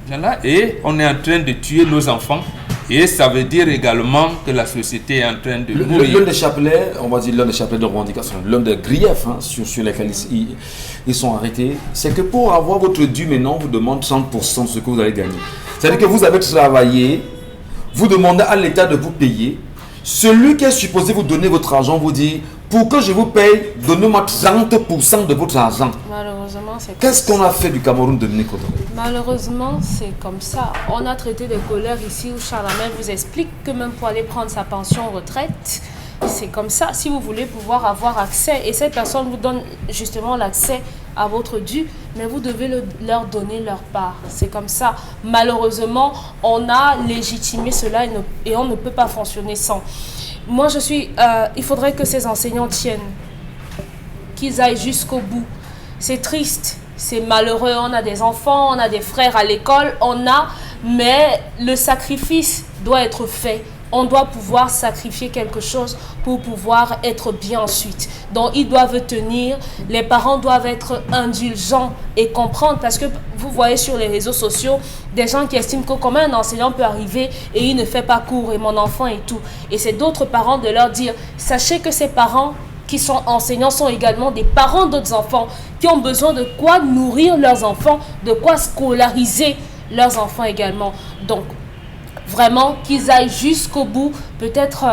Voilà. Et on est en train de tuer nos enfants Et ça veut dire également que la société est en train de mourir. L'un des chapelets, on va dire l'un des chapelets de revendication, l'un des griefs sur lesquels ils sont arrêtés, c'est que pour avoir votre dû, maintenant, on vous demande 30% de ce que vous allez gagner. C'est-à-dire que vous avez travaillé, vous demandez à l'État de vous payer. Celui qui est supposé vous donner votre argent vous dit, pour que je vous paye, donnez-moi 30% de votre argent. Malheureusement, c'est Qu'est-ce qu'on a fait du Cameroun, Dominique Odoré? Malheureusement, c'est comme ça. On a traité des colères ici où Charlemagne vous explique que même pour aller prendre sa pension retraite, c'est comme ça. Si vous voulez pouvoir avoir accès, et cette personne vous donne justement l'accès à votre dû, mais vous devez leur donner leur part. C'est comme ça. Malheureusement, on a légitimé cela et on ne peut pas fonctionner sans. Moi, il faudrait que ces enseignants tiennent, qu'ils aillent jusqu'au bout. C'est triste, c'est malheureux. On a des enfants, on a des frères à l'école, mais le sacrifice doit être fait. On doit pouvoir sacrifier quelque chose pour pouvoir être bien ensuite. Donc, ils doivent tenir, les parents doivent être indulgents et comprendre, parce que vous voyez sur les réseaux sociaux des gens qui estiment que comment un enseignant peut arriver et il ne fait pas cours et mon enfant et tout. Et c'est d'autres parents de leur dire, sachez que ces parents qui sont enseignants sont également des parents d'autres enfants qui ont besoin de quoi nourrir leurs enfants, de quoi scolariser leurs enfants également. Donc, vraiment, qu'ils aillent jusqu'au bout, peut-être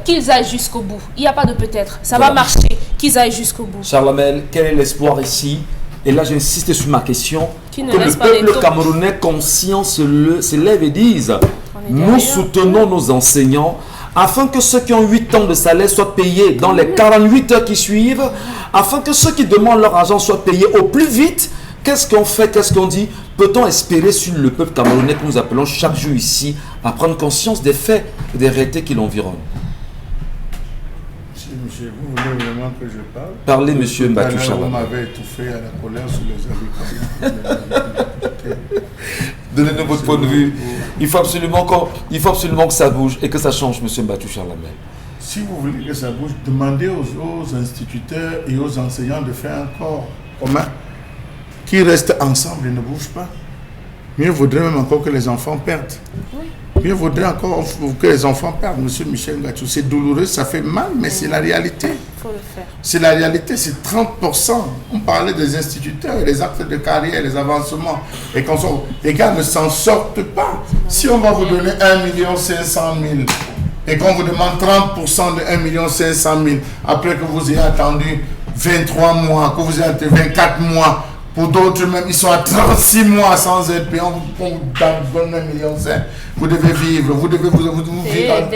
qu'ils aillent jusqu'au bout. Il n'y a pas de peut-être, ça va marcher, qu'ils aillent jusqu'au bout. Charlemagne, quel est l'espoir ici? Et là, j'insiste sur ma question, que le laisse pas peuple camerounais conscient se lève et dise, nous soutenons nos enseignants, afin que ceux qui ont 8 ans de salaire soient payés dans les 48 heures qui suivent, afin que ceux qui demandent leur argent soient payés au plus vite. Qu'est-ce qu'on fait? Qu'est-ce qu'on dit? Peut-on espérer sur le peuple camerounais que nous appelons chaque jour ici à prendre conscience des faits et des réalités qui l'environnent? Monsieur, vous voulez vraiment que je parle? Parlez, monsieur Mbatou Charlemagne. Vous m'avez étouffé à la colère sur les habitants. Donnez-nous votre point de vue. Il faut absolument que ça bouge et que ça change, monsieur Mbatou Charlemagne. Si vous voulez que ça bouge, demandez aux instituteurs et aux enseignants de faire un corps commun qui restent ensemble et ne bougent pas. Mieux vaudrait même encore que les enfants perdent. Mieux vaudrait encore que les enfants perdent, monsieur Michel Ngatou. C'est douloureux, ça fait mal, mais c'est la réalité. Il faut le faire. C'est la réalité, c'est 30%. On parlait des instituteurs, les actes de carrière, les avancements. Et quand les gars ne s'en sortent pas. Si on va vous donner 1 500 000 et qu'on vous demande 30% de 1 500 000, après que vous ayez attendu 23 mois, que vous ayez attendu 24 mois, pour d'autres même, ils sont à 36 mois sans être payés. On vous donne 1,5 million. Vous devez vivre, vous devez vous vivre.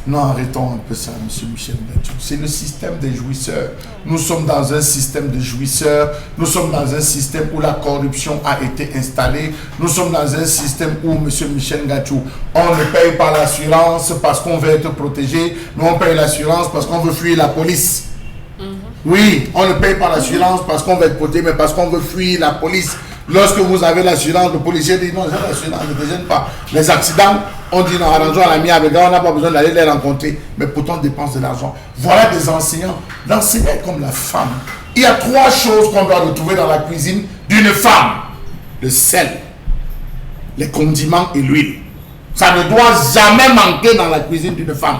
Non, arrêtons un peu ça, monsieur Michel Ngatou. C'est le système des jouisseurs. Nous sommes dans un système de jouisseurs. Nous sommes dans un système où la corruption a été installée. Nous sommes dans un système où, monsieur Michel Ngatou, on ne paye pas l'assurance parce qu'on veut être protégé, mais on paye l'assurance parce qu'on veut fuir la police. Oui, on ne paye pas l'assurance parce qu'on veut être protégé, mais parce qu'on veut fuir la police. Lorsque vous avez l'assurance, le policier dit non, j'ai l'assurance, ne te gêne pas. Les accidents, on dit non, arrangeons à l'ami avec eux, on n'a pas besoin d'aller les rencontrer, mais pourtant on dépense de l'argent. Voilà des enseignants. L'enseignant est comme la femme. Il y a 3 choses qu'on doit retrouver dans la cuisine d'une femme: le sel, les condiments et l'huile. Ça ne doit jamais manquer dans la cuisine d'une femme.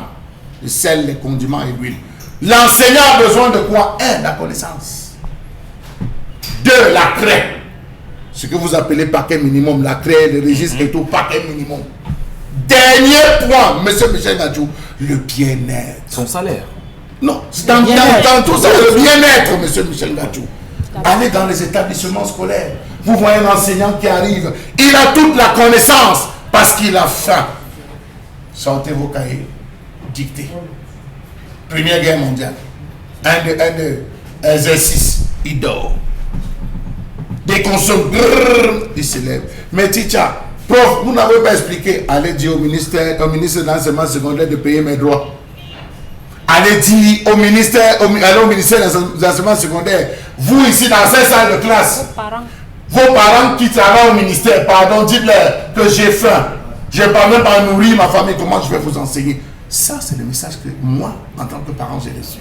Le sel, les condiments et l'huile. L'enseignant a besoin de quoi? 1, la connaissance. 2, la craie. Ce que vous appelez paquet minimum, la craie, le registre et tout, paquet minimum. Dernier point, monsieur Michel Ngatou, le bien-être. Son salaire. Non, dans tout ça, le bien-être, monsieur Michel Ngatou. Allez dans les établissements scolaires. Vous voyez un enseignant qui arrive, il a toute la connaissance parce qu'il a faim. Sortez vos cahiers, dictez. Première guerre mondiale. Un exercice, il dort. Dès qu'on se il se lève. Mais teacher, prof, vous n'avez pas expliqué. Allez dire au ministre de l'enseignement secondaire de payer mes droits. Allez dire au ministère de l'enseignement secondaire, vous ici dans cette salle de classe, vos parents qui travaillent au ministère, pardon, dites-leur que j'ai faim. Je n'ai pas même pas nourri ma famille, comment je vais vous enseigner? Ça, c'est le message que moi, en tant que parent, j'ai reçu.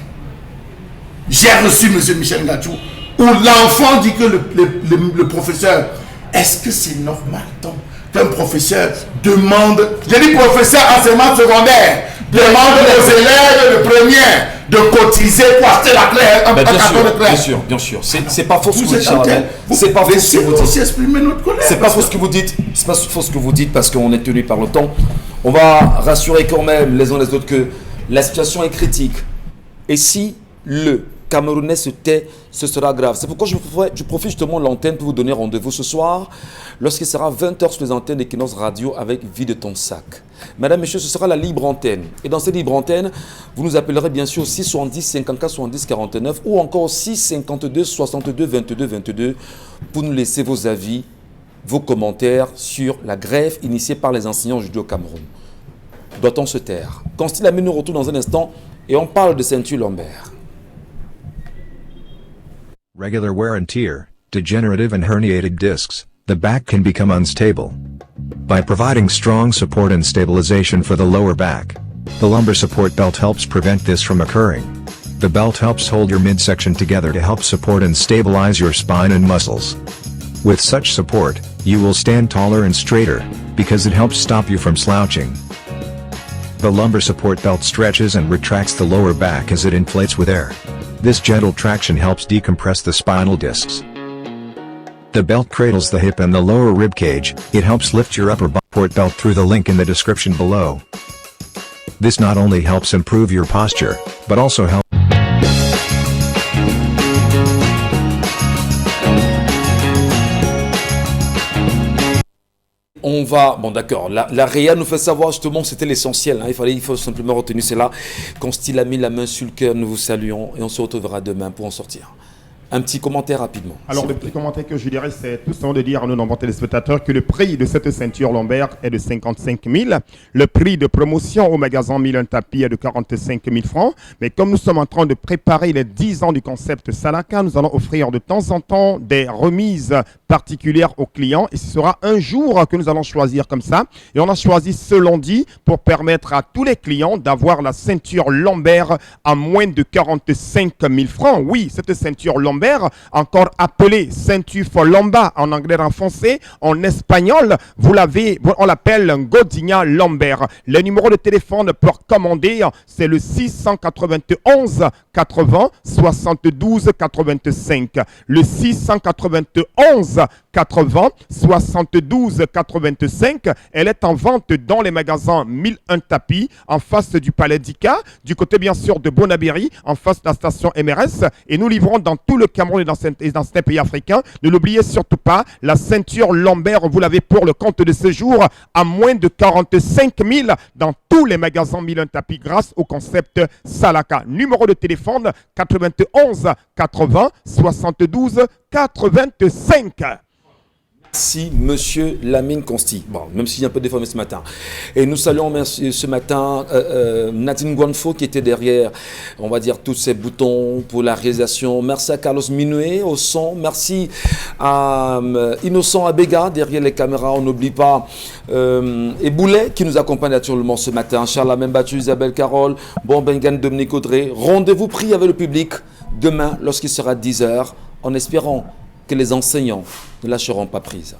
J'ai reçu, monsieur Michel Ngatou, où l'enfant dit que le professeur, est-ce que c'est normal donc qu'un professeur demande, je dis professeur enseignement secondaire, demande aux élèves de première de cotiser pour acheter la clé, bien sûr. C'est pas faux ce que vous dites. C'est pas faux ce que vous dites. C'est pas faux ce que vous dites. C'est pas faux ce que vous dites parce qu'on est tenu par le temps. On va rassurer quand même les uns les autres que la situation est critique. Et si le Camerounais se tait, ce sera grave. C'est pourquoi je profite justement de l'antenne pour vous donner rendez-vous ce soir, lorsqu'il sera 20h sur les antennes d'Equinox Radio avec Vie de ton sac. Madame, messieurs, ce sera la libre antenne. Et dans cette libre antenne, vous nous appellerez bien sûr 670 54 70 49 ou encore 652 62 22 22 pour nous laisser vos avis, vos commentaires sur la grève initiée par les enseignants judo au Cameroun. Doit-on se taire? Constille Lamine nous retourne dans un instant et on parle de ceinture lombaire. Regular wear and tear, degenerative and herniated discs, the back can become unstable. By providing strong support and stabilization for the lower back, the lumbar support belt helps prevent this from occurring. The belt helps hold your midsection together to help support and stabilize your spine and muscles. With such support, you will stand taller and straighter, because it helps stop you from slouching. The lumbar support belt stretches and retracts the lower back as it inflates with air. This gentle traction helps decompress the spinal discs. The belt cradles the hip and the lower rib cage. It helps lift your upper support belt through the link in the description below. This not only helps improve your posture, but also helps. On va, bon d'accord, la Réa nous fait savoir justement c'était l'essentiel, hein, il faut simplement retenir cela. Constille a mis la main sur le cœur, nous vous saluons et on se retrouvera demain pour en sortir. Un petit commentaire rapidement. Alors le petit commentaire que je dirais, c'est tout simplement de dire à nos nombreux téléspectateurs que le prix de cette ceinture lombaire est de 55 000. Le prix de promotion au magasin Milan Tapis est de 45 000 francs. Mais comme nous sommes en train de préparer les 10 ans du concept Salaka, nous allons offrir de temps en temps des remises particulières aux clients. Et ce sera un jour que nous allons choisir comme ça. Et on a choisi ce lundi pour permettre à tous les clients d'avoir la ceinture lombaire à moins de 45 000 francs. Oui, cette ceinture lombaire, encore appelée ceinture lomba en anglais, en français, en espagnol, on l'appelle un Godinha lombaire. Le numéro de téléphone pour commander, c'est le 691 80 72 85. Le 691 80 72 85. Elle est en vente dans les magasins 1001 Tapis, en face du Palais d'Ika, du côté bien sûr de Bonabéry, en face de la station MRS. Et nous livrons dans tout le Cameroun et dans certains pays africains. Ne l'oubliez surtout pas, la ceinture lombaire, vous l'avez pour le compte de séjour à moins de 45 000 dans tous les magasins 1001 Tapis grâce au concept Salaka. Numéro de téléphone 91 80 72 85. Merci, monsieur Lamine Constille. Bon, même s'il y a un peu déformé ce matin. Et nous saluons ce matin Nadine Guanfo qui était derrière, on va dire, tous ces boutons pour la réalisation. Merci à Carlos Minoué au son. Merci à Innocent Abega derrière les caméras. On n'oublie pas et Boulet qui nous accompagne naturellement ce matin. Charles Membattu, Isabelle Carole, Bengan, Dominique Audrey. Rendez-vous pris avec le public demain lorsqu'il sera 10h en espérant que les enseignants ne lâcheront pas prise.